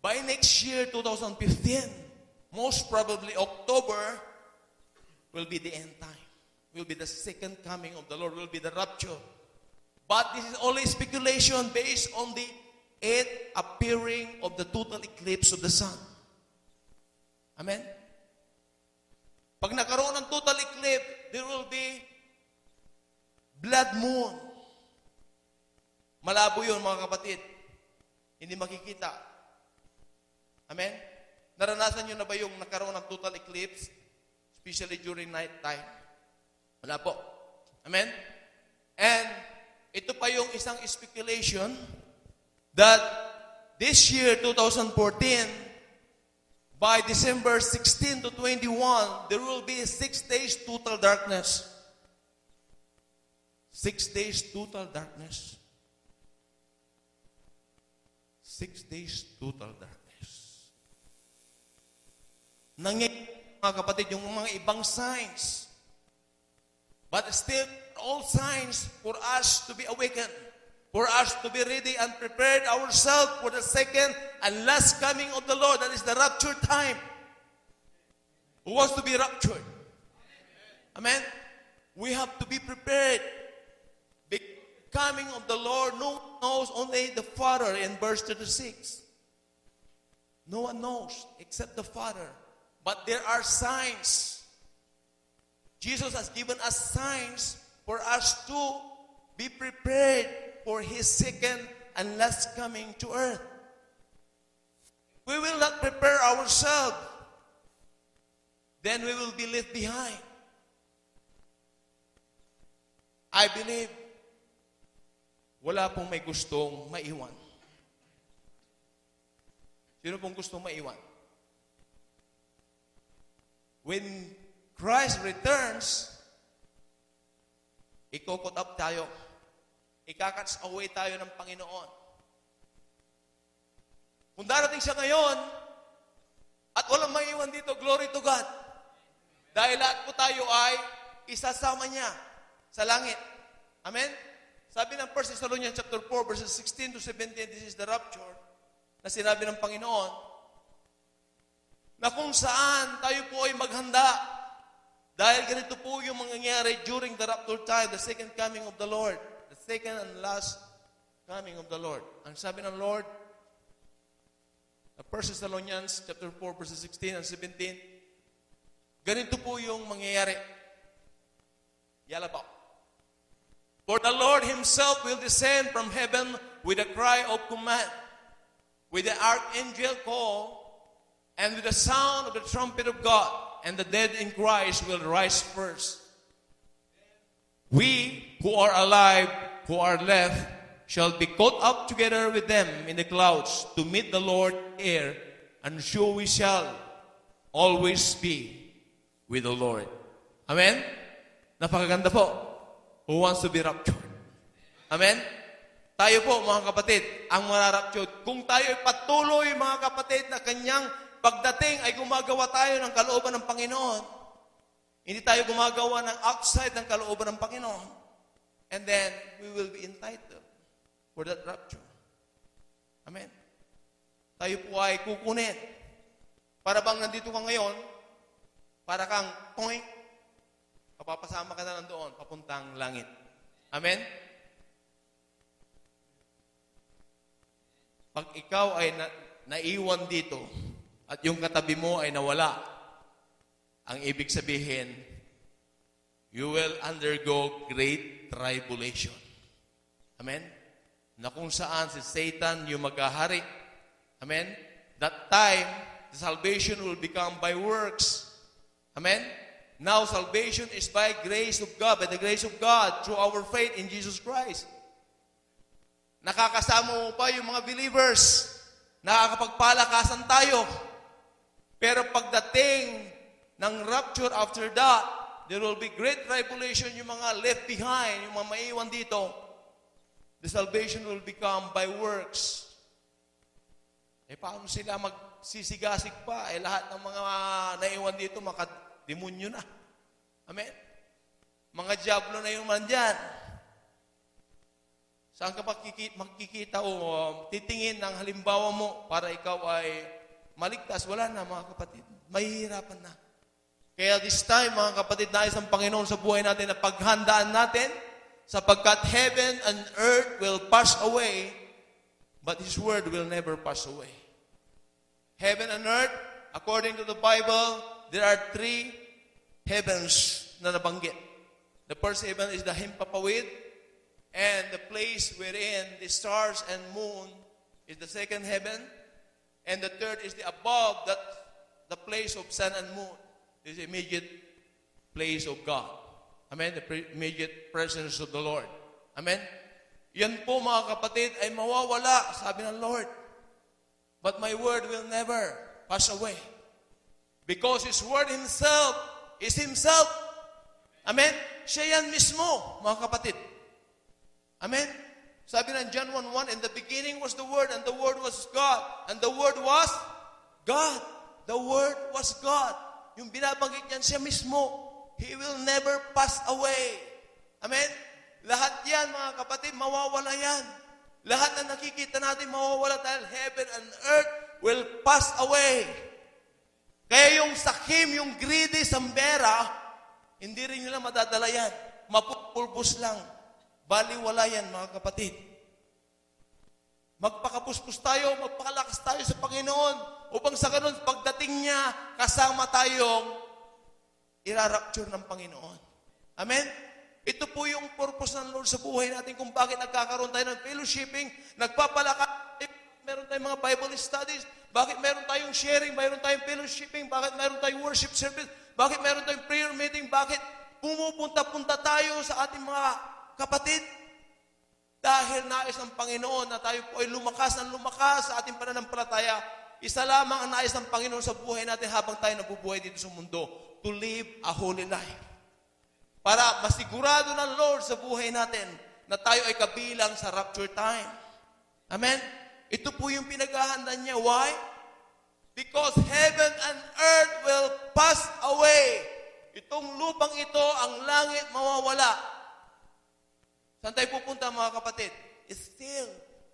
by next year, 2015, most probably October will be the end time. Will be the second coming of the Lord, will be the rapture. But this is only speculation based on the 8th appearing of the total eclipse of the sun. Amen? Pag nakaroon ng total eclipse, there will be blood moon. Malabo yun, mga kapatid. Hindi makikita. Amen? Naranasan nyo na ba yung nagkaroon ng total eclipse? Especially during night time. Wala po. Amen? And ito pa yung isang speculation that this year, 2014, by December 16 to 21, there will be 6 days total darkness. 6 days total darkness. 6 days total darkness. Nangyayari, mga kapatid, yung mga ibang signs. But still, all signs for us to be awakened. For us to be ready and prepared ourselves for the second and last coming of the Lord. That is the rapture time. Who wants to be raptured? Amen? We have to be prepared. The coming of the Lord, no one knows, only the Father in verse 36. No one knows except the Father. But there are signs. Jesus has given us signs for us to be prepared for His second and last coming to earth. We will not prepare ourselves, then we will be left behind. I believe wala pong may gustong maiwan. Sino pong gustong maiwan? When Christ returns, ikokot up tayo. Ikakats away tayo ng Panginoon. Kung darating siya ngayon, at walang maiwan dito, glory to God. Dahil lahat po tayo ay isasama niya sa langit. Amen? Sabi ng 1 Thessalonians chapter 4, verses 16 to 17, this is the rapture, na sinabi ng Panginoon, na kung saan tayo po ay maghanda. Dahil ganito po yung mangyayari during the rapture time, the second coming of the Lord. The second and last coming of the Lord. Ang sabi ng Lord, 1 Thessalonians chapter 4, verses 16 and 17, ganito po yung mangyayari. Yala po. For the Lord Himself will descend from heaven with a cry of command, with the archangel call, and with the sound of the trumpet of God, and the dead in Christ will rise first. We who are alive, who are left, shall be caught up together with them in the clouds to meet the Lord air, and so we shall always be with the Lord. Amen? Napakaganda po. Who wants to be raptured? Amen? Tayo po, mga kapatid, ang mararaptured. Kung tayo ay patuloy, mga kapatid, na kanyang pagdating ay gumagawa tayo ng kalooban ng Panginoon. Hindi tayo gumagawa ng outside ng kalooban ng Panginoon. And then, we will be entitled for that rapture. Amen. Tayo po ay kukunin. Para bang nandito ka ngayon, para kang point, papapasama ka na nandoon, papuntang langit. Amen. Pag ikaw ay naiwan dito, at yung katabi mo ay nawala, ang ibig sabihin, you will undergo great tribulation. Amen? Na kung saan si Satan yung maghahari. Amen? That time, the salvation will become by works. Amen? Now, salvation is by grace of God, by the grace of God, through our faith in Jesus Christ. Nakakasama mo pa yung mga believers. Nakakapagpalakasan tayo. Pero pagdating ng rapture after that, there will be great tribulation, yung mga left behind, yung mga maiwan dito. The salvation will become by works. Paano sila magsisigasig pa? Lahat ng mga naiwan dito, makademonyo na. Amen? Mga diablo na yung mandyan. Saan ka makikita o titingin ng halimbawa mo para ikaw ay maligtas? Wala na, mga kapatid. Mahihirapan na. Kaya this time, mga kapatid, nais ang Panginoon sa buhay natin na paghandaan natin sapagkat heaven and earth will pass away, but His word will never pass away. Heaven and earth, according to the Bible, there are 3 heavens na nabanggit. The first heaven is the Himpapawid, and the place wherein the stars and moon is the second heaven. And the third is the above, that the place of sun and moon. This immediate place of God. Amen? The immediate presence of the Lord. Amen? Yan po mga kapatid ay mawawala, sabi ng Lord. But my word will never pass away. Because His word Himself is Himself. Amen? Siya yan mismo, mga kapatid. Amen? Sabi ng John 1:1, in the beginning was the Word, and the Word was God. And the Word was God. The Word was God. Yung binabanggit niyan siya mismo. He will never pass away. Amen? Lahat yan, mga kapatid, mawawala yan. Lahat na nakikita natin mawawala dahil heaven and earth will pass away. Kaya yung sakim, yung greedy, sambera, hindi rin nila madadala yan. Mapupulbos lang. Baliwala yan, mga kapatid. Magpakapuspos tayo, magpakalakas tayo sa Panginoon upang sa ganun, pagdating niya, kasama tayong irarapture ng Panginoon. Amen? Ito po yung purpose ng Lord sa buhay natin kung bakit nagkakaroon tayo ng fellowshipping, nagpapalakas, meron tayong mga Bible studies, bakit meron tayong sharing, meron tayong fellowshipping, bakit meron tayong worship service, bakit meron tayong prayer meeting, bakit pumupunta-punta tayo sa ating mga kapatid? Dahil nais ng Panginoon na tayo po ay lumakas sa ating pananampalataya. Isa lamang ang nais ng Panginoon sa buhay natin habang tayo nabubuhay dito sa mundo, to live a holy life. Para masigurado ng Lord sa buhay natin na tayo ay kabilang sa rapture time. Amen? Ito po yung pinaghahanda niya. Why? Because heaven and earth will pass away. Itong lupang ito, ang langit mawawala. Saan tayo pupunta, mga kapatid? It's still,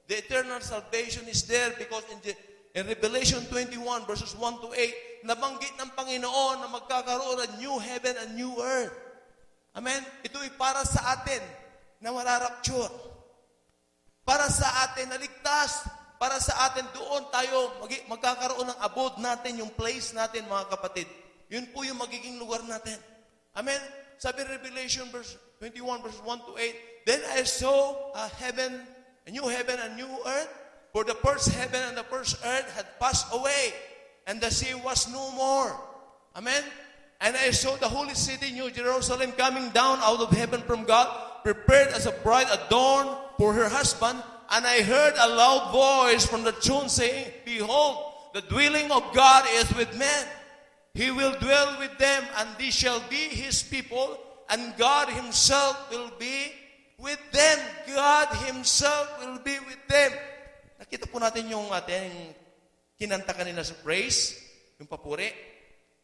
the eternal salvation is there because in Revelation 21 verses 1 to 8, nabanggit ng Panginoon na magkakaroon ng new heaven and new earth. Amen? Ito ay para sa atin na mararapture. Para sa atin na ligtas. Para sa atin doon tayo magkakaroon ng abode natin, yung place natin, mga kapatid. Yun po yung magiging lugar natin. Amen? Sabi Revelation 21 verses 1 to 8, then I saw a new heaven and new earth, for the first heaven and the first earth had passed away, and the sea was no more. Amen? And I saw the holy city, New Jerusalem, coming down out of heaven from God, prepared as a bride adorned for her husband. And I heard a loud voice from the throne saying, behold, the dwelling of God is with men. He will dwell with them, and they shall be His people, and God Himself will be with them. God Himself will be with them. Nakita po natin yung ating kinanta kanina sa praise, yung papuri.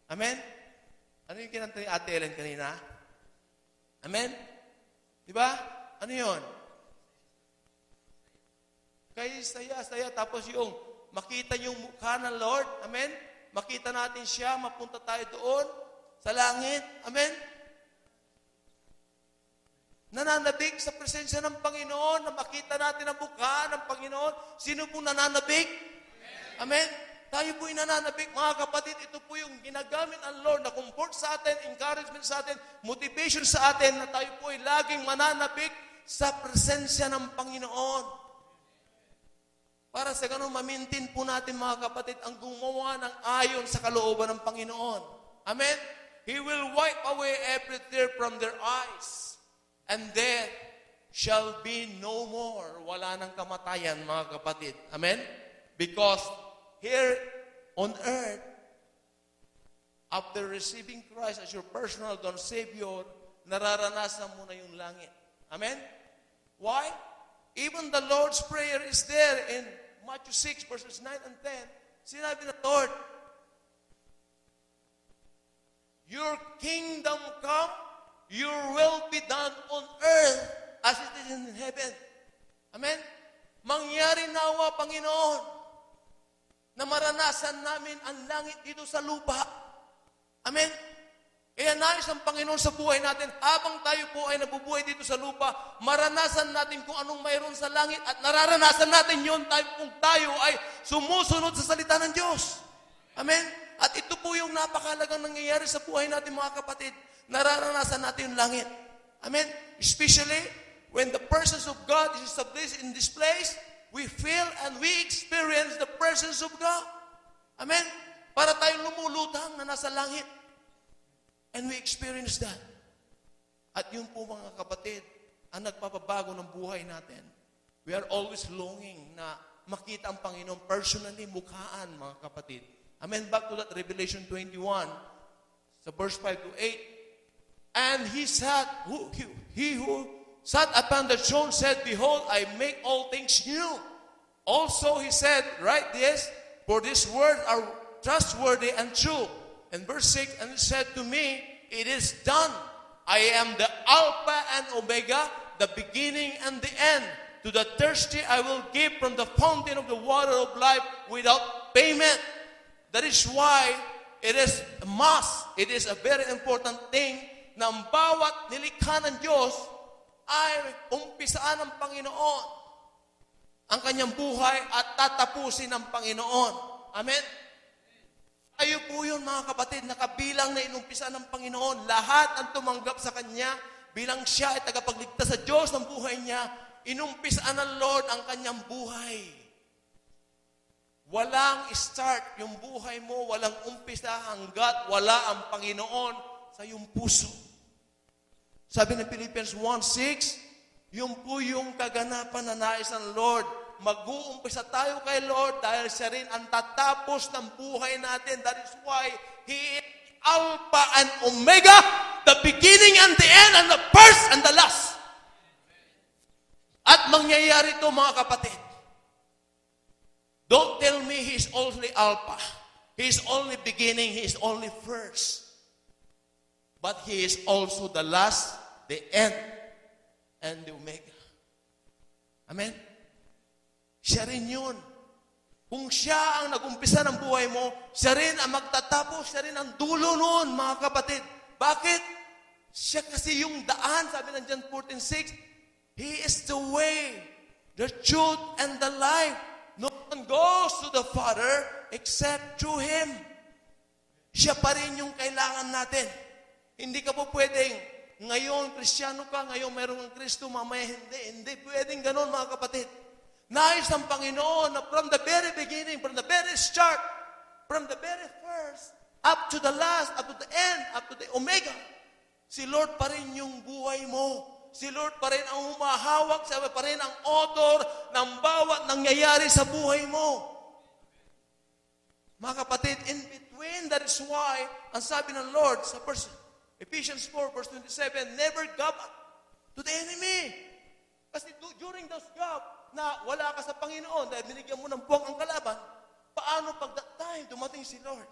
Amen? Ano yung kinanta ni Ate Ellen kanina? Amen? Diba? Ano yun? Kaya saya. Tapos yung makita yung mukha ng Lord. Amen? Makita natin siya, mapunta tayo doon sa langit. Amen? Nananabik sa presensya ng Panginoon, na makita natin ang mukha ng Panginoon. Sino pong nananabik? Amen? Tayo po'y nananabik, mga kapatid. Ito po yung ginagamit ang Lord na comfort sa atin, encouragement sa atin, motivation sa atin, na tayo po'y laging mananabik sa presensya ng Panginoon. Para sa ganun, mamintin po natin, mga kapatid, ang gumawa ng ayon sa kalooban ng Panginoon. Amen? He will wipe away every tear from their eyes. And death shall be no more. Wala nang kamatayan, mga kapatid. Amen? Because here on earth, after receiving Christ as your personal Lord and Savior, nararanasan mo na yung langit. Amen? Why? Even the Lord's Prayer is there in Matthew 6 verses 9 and 10. Sinabi ng Lord, your kingdom come, your will be done on earth as it is in heaven. Amen? Mangyari nawa, Panginoon, na maranasan namin ang langit dito sa lupa. Amen? Kaya nais ang Panginoon sa buhay natin, habang tayo po ay nabubuhay dito sa lupa, maranasan natin kung anong mayroon sa langit at nararanasan natin yun kung tayo ay sumusunod sa salita ng Diyos. Amen? At ito po yung napakalagang nangyayari sa buhay natin, mga kapatid. Nararanasan natin yung langit. Amen? Especially when the presence of God is established in this place, we feel and we experience the presence of God. Amen? Para tayong lumulutang na nasa langit. And we experience that. At yun po mga kapatid, ang nagpapabago ng buhay natin. We are always longing na makita ang Panginoon personally, mukhaan mga kapatid. Amen. Back to that Revelation 21, sa verse 5 to 8. And he who sat upon the throne said, Behold, I make all things new. Also he said, write this, for these words are trustworthy and true. And verse 6, and he said to me, it is done. I am the Alpha and Omega, the beginning and the end. To the thirsty I will give from the fountain of the water of life without payment. That is why it is a must. It is a very important thing na ang bawat nilikha ng Diyos ay umpisaan ng Panginoon ang kanyang buhay at tatapusin ng Panginoon. Amen? Tayo po yun mga kapatid, nakabilang na inumpisaan ng Panginoon. Lahat ang tumanggap sa Kanya bilang siya ay tagapagligtas sa Diyos ng buhay niya. Inumpisaan ng Lord ang kanyang buhay. Walang start yung buhay mo, walang umpisa hanggat wala ang Panginoon sa iyong puso. Sabi ng Philippians 1:6, yun po yung kaganapan na nais ng Lord. Mag-uumpisa tayo kay Lord dahil siya rin ang tatapos ng buhay natin. That is why He is Alpha and Omega, the beginning and the end, and the first and the last. At mangyayari ito mga kapatid. Don't tell me He's only Alpha. He's only beginning, He's only first. But He is also the last, the end, and the Omega. Amen? Siya rin yun. Kung siya ang nag-umpisa ng buhay mo, siya rin ang magtatapos, siya rin ang dulo noon, mga kapatid. Bakit? Siya kasi yung daan, sabi ng John 14:6, He is the way, the truth, and the life. No one goes to the Father except through Him. Siya pa rin yung kailangan natin. Hindi ka po pwedeng, ngayon Kristiyano ka, ngayon mayroong ang Kristo, mamaya hindi. Hindi pwedeng ganon mga kapatid. Nais ng Panginoon na from the very beginning, from the very start, from the very first, up to the last, up to the end, up to the Omega, si Lord pa rin yung buhay mo. Si Lord pa rin ang humahawak, siya pa rin ang author ng bawat nangyayari sa buhay mo. Mga kapatid, in between, that is why, ang sabi ng Lord sa Ephesians 4, verse 27, never give up to the enemy. Kasi during those gap, na wala ka sa Panginoon dahil binigyan mo ng buwang ang kalaban, paano pag that time dumating si Lord?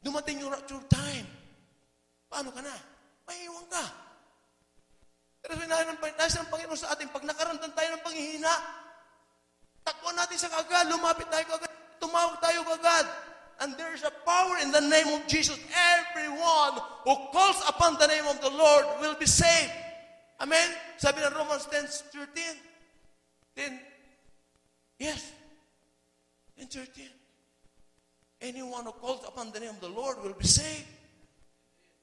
Dumating yung rapture time. Paano ka na? Maiiwan ka. Pero nais ng Panginoon sa atin, pag nakaramdam tayo ng panghihina, takbuhan natin sa kagad, lumapit tayo kagad, tumawag tayo kagad. And there is a power in the name of Jesus. Everyone who calls upon the name of the Lord will be saved. Amen? Sabi ng Romans 10:13. Yes. 10:13. Anyone who calls upon the name of the Lord will be saved.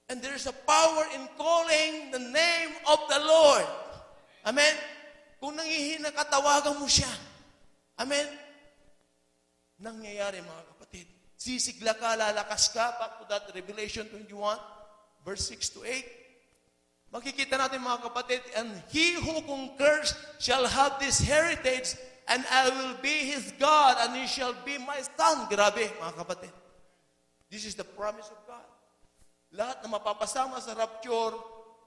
And there is a power in calling the name of the Lord. Amen? Kung nangihina ka, tawagan mo siya. Amen? Nangyayari mga kapatid. Sisigla ka, lalakas ka, back to that Revelation 21, verse 6 to 8. Makikita natin mga kapatid, and he who conquers shall have this heritage, and I will be his God, and he shall be my son. Grabe, mga kapatid. This is the promise of God. Lahat na mapapasama sa rapture,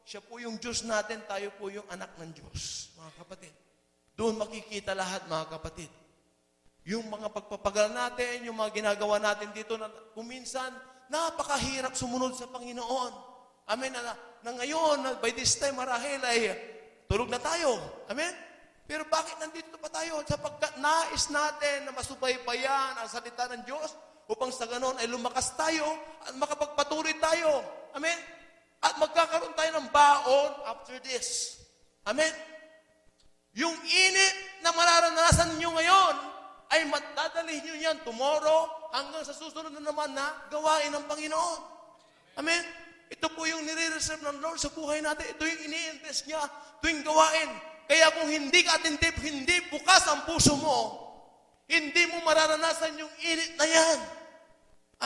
siya po yung Diyos natin, tayo po yung anak ng Diyos, mga kapatid. Doon makikita lahat, mga kapatid. Yung mga pagpapagal natin, yung mga ginagawa natin dito, na kuminsan, napakahirap sumunod sa Panginoon. Amen. Na ngayon, by this time, marahil ay tulog na tayo. Amen? Pero bakit nandito pa tayo? Sapagkat nais natin na masubaybayan ang salita ng Diyos upang sa ganon ay lumakas tayo at makapagpatuloy tayo. Amen? At magkakaroon tayo ng baon after this. Amen? Yung init na mararanasan nyo ngayon ay matadalhin nyo yan tomorrow hanggang sa susunod na naman na gawain ng Panginoon. Amen? Ito po yung nire-reserve ng Lord sa buhay natin. Ito yung ini-invest niya tuwing gawain. Kaya kung hindi ka attentive, hindi bukas ang puso mo, Hindi mo mararanasan yung init na yan.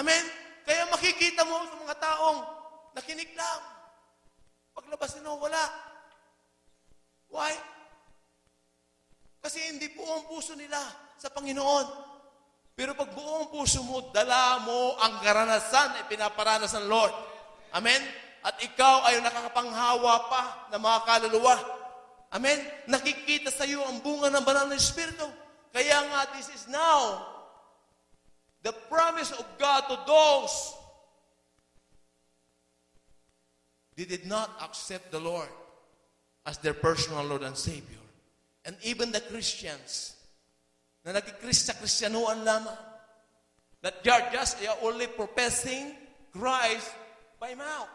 Amen? Kaya makikita mo sa mga taong nakinig lang. Paglabas nila, wala. Why? Kasi hindi buo ang puso nila sa Panginoon. Pero pag buo ang puso mo, dala mo ang karanasan na pinaparanas ng Lord. Amen? At ikaw ay nakakapanghawa pa ng mga kaluluwa. Amen? Nakikita sa iyo ang bunga ng banal na Espiritu. Kaya nga, this is now the promise of God to those they did not accept the Lord as their personal Lord and Savior. And even the Christians na nagkikristyanuan lamang, that they are only professing Christ by mouth.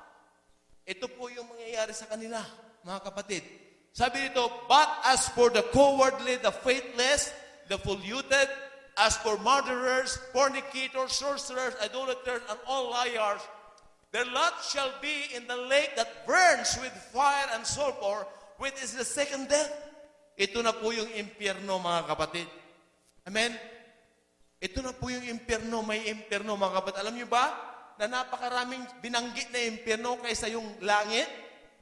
Ito po yung mangyayari sa kanila, mga kapatid. Sabi dito, but as for the cowardly, the faithless, the polluted, as for murderers, fornicators, sorcerers, idolaters, and all liars, their lot shall be in the lake that burns with fire and sulfur, which is the second death. Ito na po yung impyerno, mga kapatid. Amen? Ito na po yung impyerno, may impyerno, mga kapatid. Alam niyo ba na napakaraming binanggit na impyerno kaysa yung langit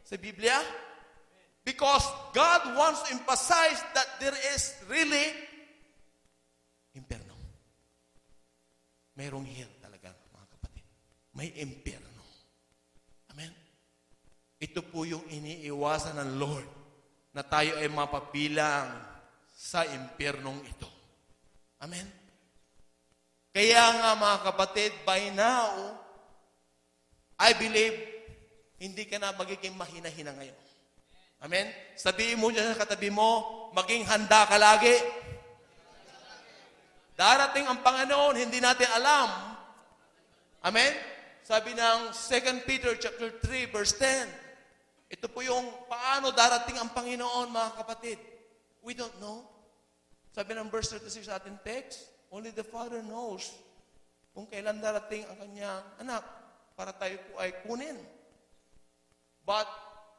sa Biblia? Because God wants to emphasize that there is really impyerno. Mayroong hell talaga, mga kapatid. May impyerno. Amen? Ito po yung iniiwasan ng Lord na tayo ay mapabilang sa impyernong ito. Amen? Kaya nga, mga kapatid, by now, I believe, hindi ka na magiging mahina-hina ngayon. Amen? Sabihin mo dyan sa katabi mo, maging handa ka lagi. Darating ang Panginoon, hindi natin alam. Amen? Sabi ng 2 Peter chapter 3, verse 10, ito po yung paano darating ang Panginoon, mga kapatid. We don't know. Sabi ng verse 36 sa ating text, only the Father knows kung kailan darating ang kanyang anak para tayo po ay kunin. But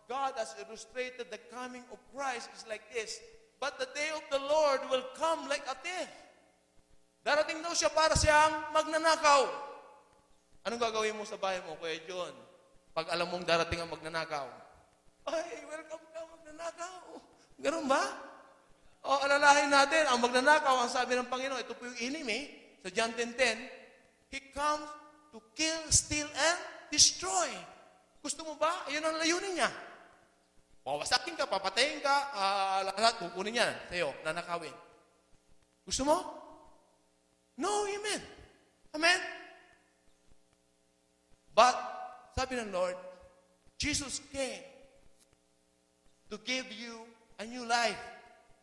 God has illustrated the coming of Christ is like this. But the day of the Lord will come like a thief. Darating daw siya para siyang magnanakaw. Anong gagawin mo sa bahay mo, Kuya John? Pag alam mong darating ang magnanakaw. Ay, welcome ka, magnanakaw. Ganun ba? O, alalahin natin, ang magnanakaw, ang sabi ng Panginoon, ito po yung enemy, sa John 10:10, He comes to kill, steal, and destroy. Gusto mo ba? Ayun ang layunin niya. Wawasakin ka, papatayin ka, lahat, kukunin niya sa'yo, nanakawin. Gusto mo? No, amen. Amen? But, sabi ng Lord, Jesus came to give you a new life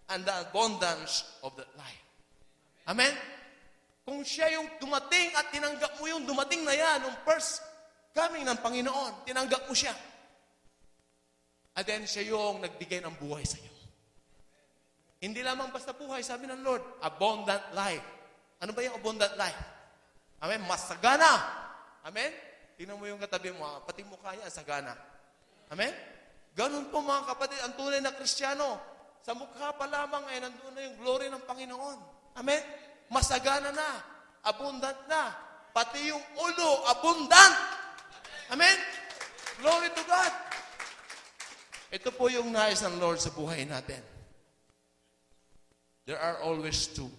and the abundance of that life. Amen? Kung siya yung dumating at tinanggap mo yung dumating na yan, yung first coming ng Panginoon, tinanggap mo siya. And then siya yung nagbigay ng buhay sa iyo. Hindi lamang basta buhay, sabi ng Lord, abundant life. Ano ba yung abundant life? Amen? Masagana. Amen? Tingnan mo yung katabi mo, pati mukha niya, sagana. Amen? Ganun po, mga kapatid, ang tunay na Kristiyano. Sa mukha pa lamang ay nandun na yung glory ng Panginoon. Amen? Masagana na. Abundant na. Pati yung ulo, abundant. Amen? Glory to God. Ito po yung nais ng Lord sa buhay natin. There are always two.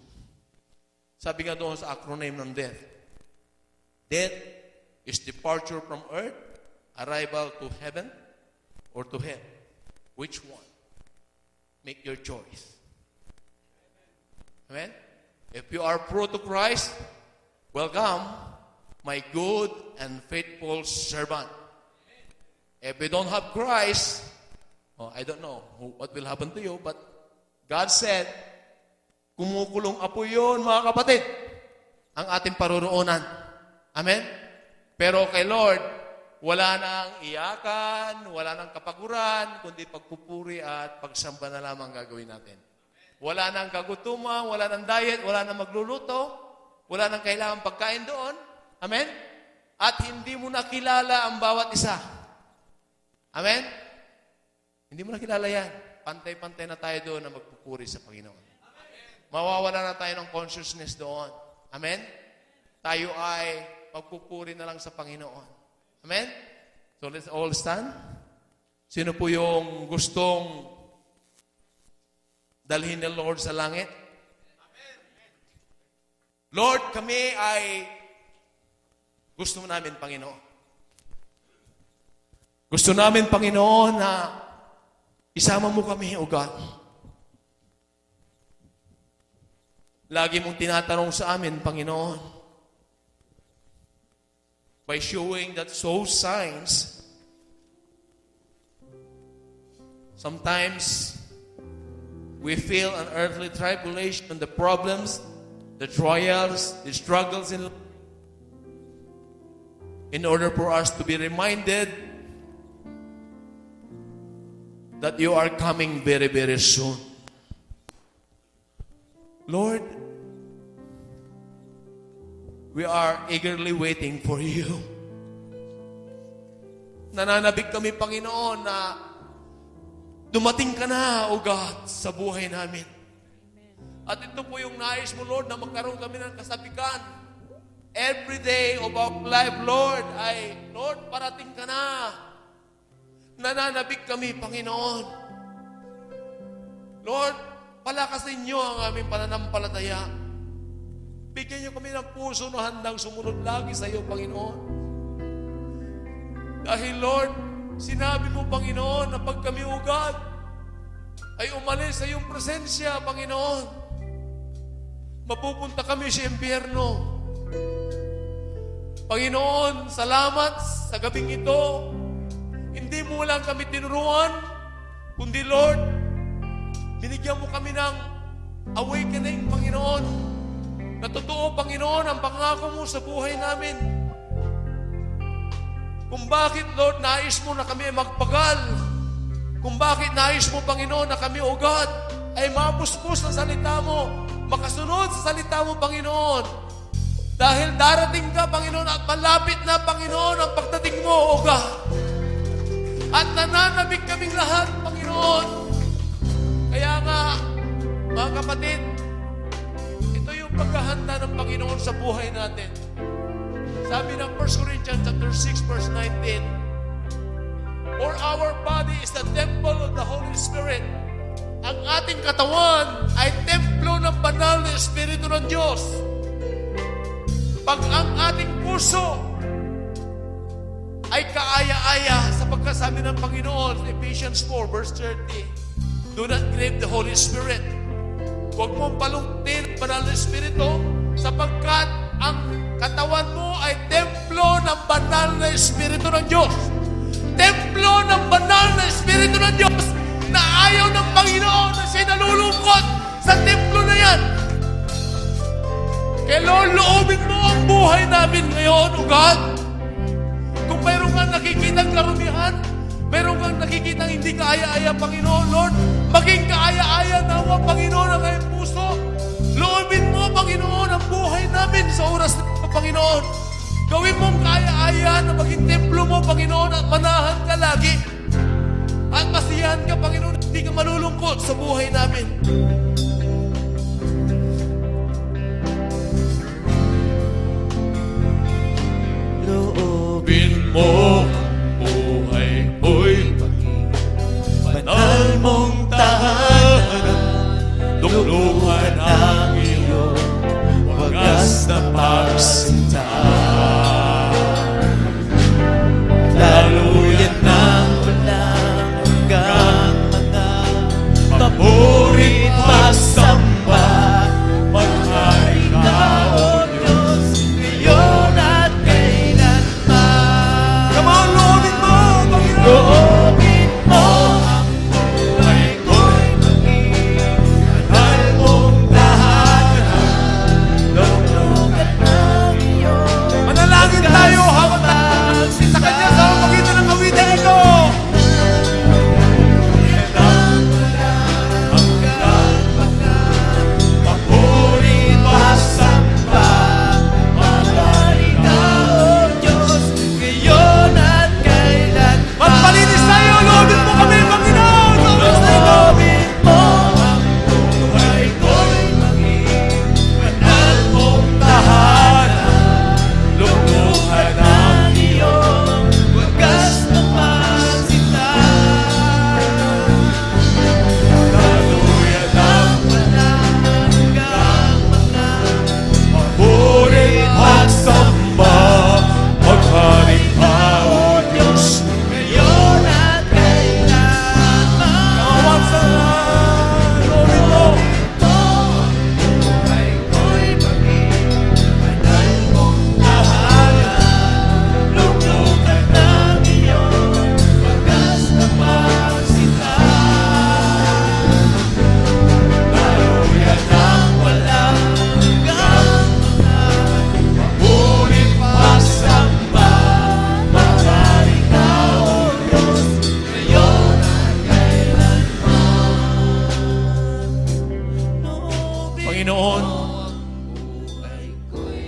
Sabi nga doon sa acronym ng death. Death is departure from earth, arrival to heaven, or to hell. Which one? Make your choice. Amen? If you are pro to Christ, welcome, my good and faithful servant. If you don't have Christ, I don't know what will happen to you, but God said, kumukulong apo yun, mga kapatid, ang ating paruroonan. Amen? Pero kay Lord, wala nang iyakan, wala nang kapaguran, kundi pagpupuri at pagsamba na lamang gagawin natin. Wala nang kagutuman, wala nang diet, wala nang magluluto, wala nang kailangan pagkain doon. Amen? At hindi mo nakilala ang bawat isa. Amen? Hindi mo nakilala yan. Pantay-pantay na tayo doon na magpupuri sa Panginoon. mawawala na tayo ng consciousness doon. Amen? Tayo ay magpupuri na lang sa Panginoon. Amen? So let's all stand. Sino po yung gustong dalhin ng Lord sa langit? Lord, kami ay gusto namin, Panginoon. Gusto namin, Panginoon, na isama mo kami, O God. Lagi mong tinatanong sa amin, Panginoon, by showing that those signs, sometimes we feel an earthly tribulation, the problems, the trials, the struggles in order for us to be reminded that you are coming very, very soon. Lord, we are eagerly waiting for you. Nananabik kami, Panginoon, na dumating ka na, O God, sa buhay namin. At ito po yung nais mo, Lord, na magkaroon kami ng kasabikan. Every day of our life, Lord, Lord, parating ka na. Nananabik kami, Panginoon. Lord, palakasin niyo ang aming pananampalataya. Bigyan niyo kami ng puso na handang sumunod lagi sa iyo, Panginoon. Dahil, Lord, sinabi mo, Panginoon, na pag kami, O God, ay umalis sa iyong presensya, Panginoon, mapupunta kami sa impyerno. Panginoon, salamat sa gabing ito. Hindi mo lang kami tinuruan, kundi, Lord, binigyan mo kami ng awakening, Panginoon. Na totoo, Panginoon, ang pangako mo sa buhay namin. Kung bakit, Lord, nais mo na kami ay magpagal. Kung bakit nais mo, Panginoon, na kami, O God, ay mapuspos ng salita mo, makasunod sa salita mo, Panginoon. Dahil darating ka, Panginoon, at malapit na, Panginoon, ang pagdating mo, O God. At nananabik kaming lahat, Panginoon. Kaya nga, mga kapatid, ito yung paghahanda ng Panginoon sa buhay natin. Sabi ng 1 Corinthians chapter 6, verse 19, for our body is the temple of the Holy Spirit. Ang ating katawan ay templo ng banal na Espiritu ng Diyos. Pag ang ating puso ay kaaya-aya, sapagkat sabi ng Panginoon, Ephesians 4, verse 30, do not grieve the Holy Spirit. Huwag mong palungtin ang banal na Espiritu, sapagkat ang katawan mo ay templo ng banal na Espiritu ng Diyos. Templo ng banal na Espiritu ng Diyos na ayaw ng Panginoon na siya nalulungkot sa templo na yan. Kaya Lord, loobin mo ang buhay namin ngayon, O God. Kung mayroon kang nakikitang karumihan, mayroon kang nakikitang hindi kaaya-aya, Panginoon, Lord, maging kaaya-aya nawa, Panginoon, ang iyong puso. Loobin mo, Panginoon, ang buhay namin sa oras na ito, Panginoon. Gawin mong kaaya-aya na maging templo mo, Panginoon, at manahan ka lagi. At masiyahan ka, Panginoon, at hindi ka malulungkot sa buhay namin. Loobin mo buhay ko'y banal mong tahanan, lukluhan ang iyong wagas na pagsinta. Laluyan ng walang hanggang mga paborit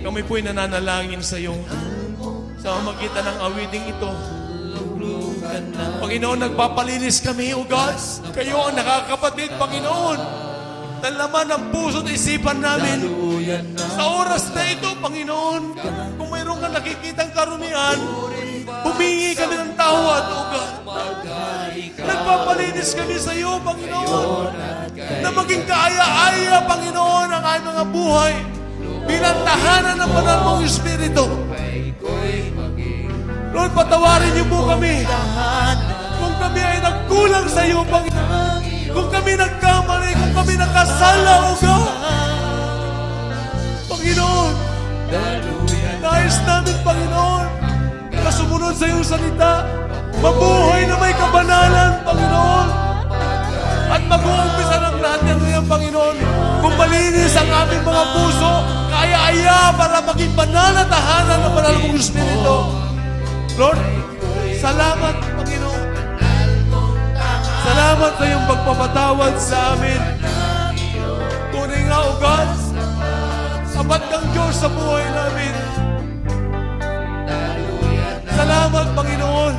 Kami po'y nananalangin sa iyo sa magitan ng awiting ito. Panginoon, nagpapalinis kami, O God. Kayo ang nakakapatid, Panginoon. Nalaman ang puso at isipan namin. Sa oras na ito, Panginoon, kung mayroon kang nakikitang karumian, humingi kami ng tawad, O God. Nagpapalinis kami sa iyo, Panginoon, na maging kaaya-aya, Panginoon, ang aming mga buhay bilang tahanan ng banal mong Espiritu. Lord, patawarin niyo po kami kung kami ay nagkulang sa iyo, Panginoon. Kung kami nagkamali, kung kami nakasala, O God. Panginoon, nais namin, Panginoon, na sumunod sa iyong salita, mabuhay na may kabanalan, Panginoon. At mag-uumpisa ng lahat ng ngayon, Panginoon, kung malinis ang aming mga puso, kaya-aya para maging banal na tahanan ng banal mong Espiritu. Lord, salamat, Panginoon. Salamat sa iyong pagpapatawad sa amin. Tunay nga, O God, sapat kang Diyos sa buhay namin. Salamat, Panginoon.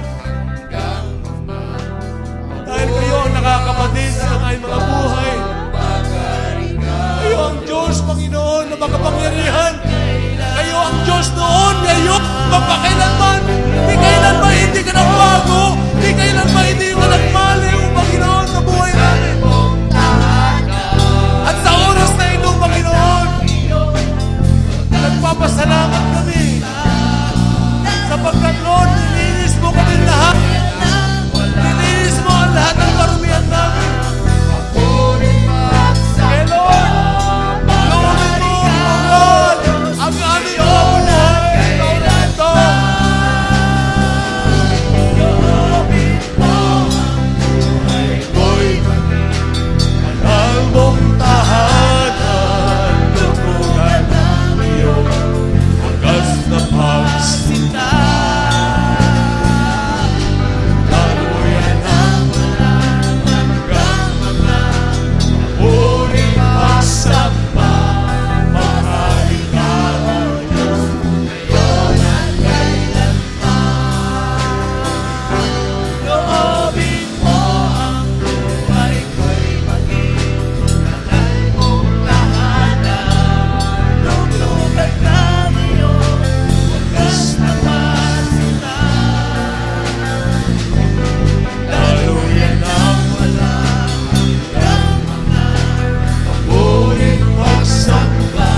Dahil kayo ang nakakapatid sa aming mga buhay. Kayo ang Diyos, Panginoon, na makapangyarihan. Kayo ang Diyos noon, ngayon, magpakailanman. Di kailanman hindi ka nagbago. Di kailanman hindi ka nagmali, O Panginoon, sa buhay namin. At sa oras na ito, Panginoon, nagpapasalamat kami. Sapagkat, Lord, nilinis mo kami lahat. Nilinis mo ang lahat ng karumihan namin. Kaya, Lord, gawin mo, O God, ang aming buhay sa oras na ito. Mahal mong tahanan, lukuhan ng iyong wagas na pagsinta. Daluyan ang hanggang maburing pagsamba. Mahalin ka, O Diyos, ngayon at kailanman. Loobin mo ang buhay ko'y maging mahal mong tahanan. Luglugan ng iyong wagas na pasinta. Daluyan ang walang hanggang mga maburing pagsamba.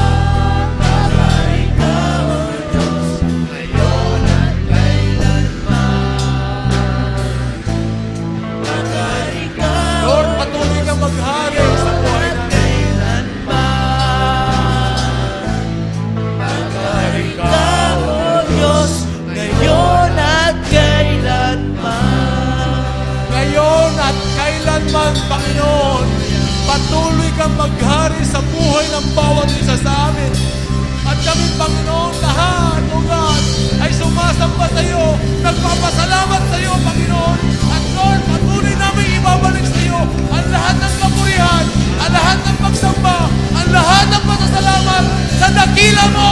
Para ikaw, O Diyos, ngayon at kailanman. Lord, patuloy kang maghari sa buhay namin. Maghari ka, O Diyos, ngayon at kailanman. Ngayon at kailanman, Panginoon, patuloy kang maghari sa buhay ng bawat isa sa amin. At kami, Panginoon, lahat, O God, ay sumasamba sa iyo, nagpapasalamat sa iyo, Panginoon. At Lord, patuloy namin ibabalik sa iyo ang lahat ng kapurihan, ang lahat ng pagsamba, ang lahat ng pasasalamat sa dakila mo,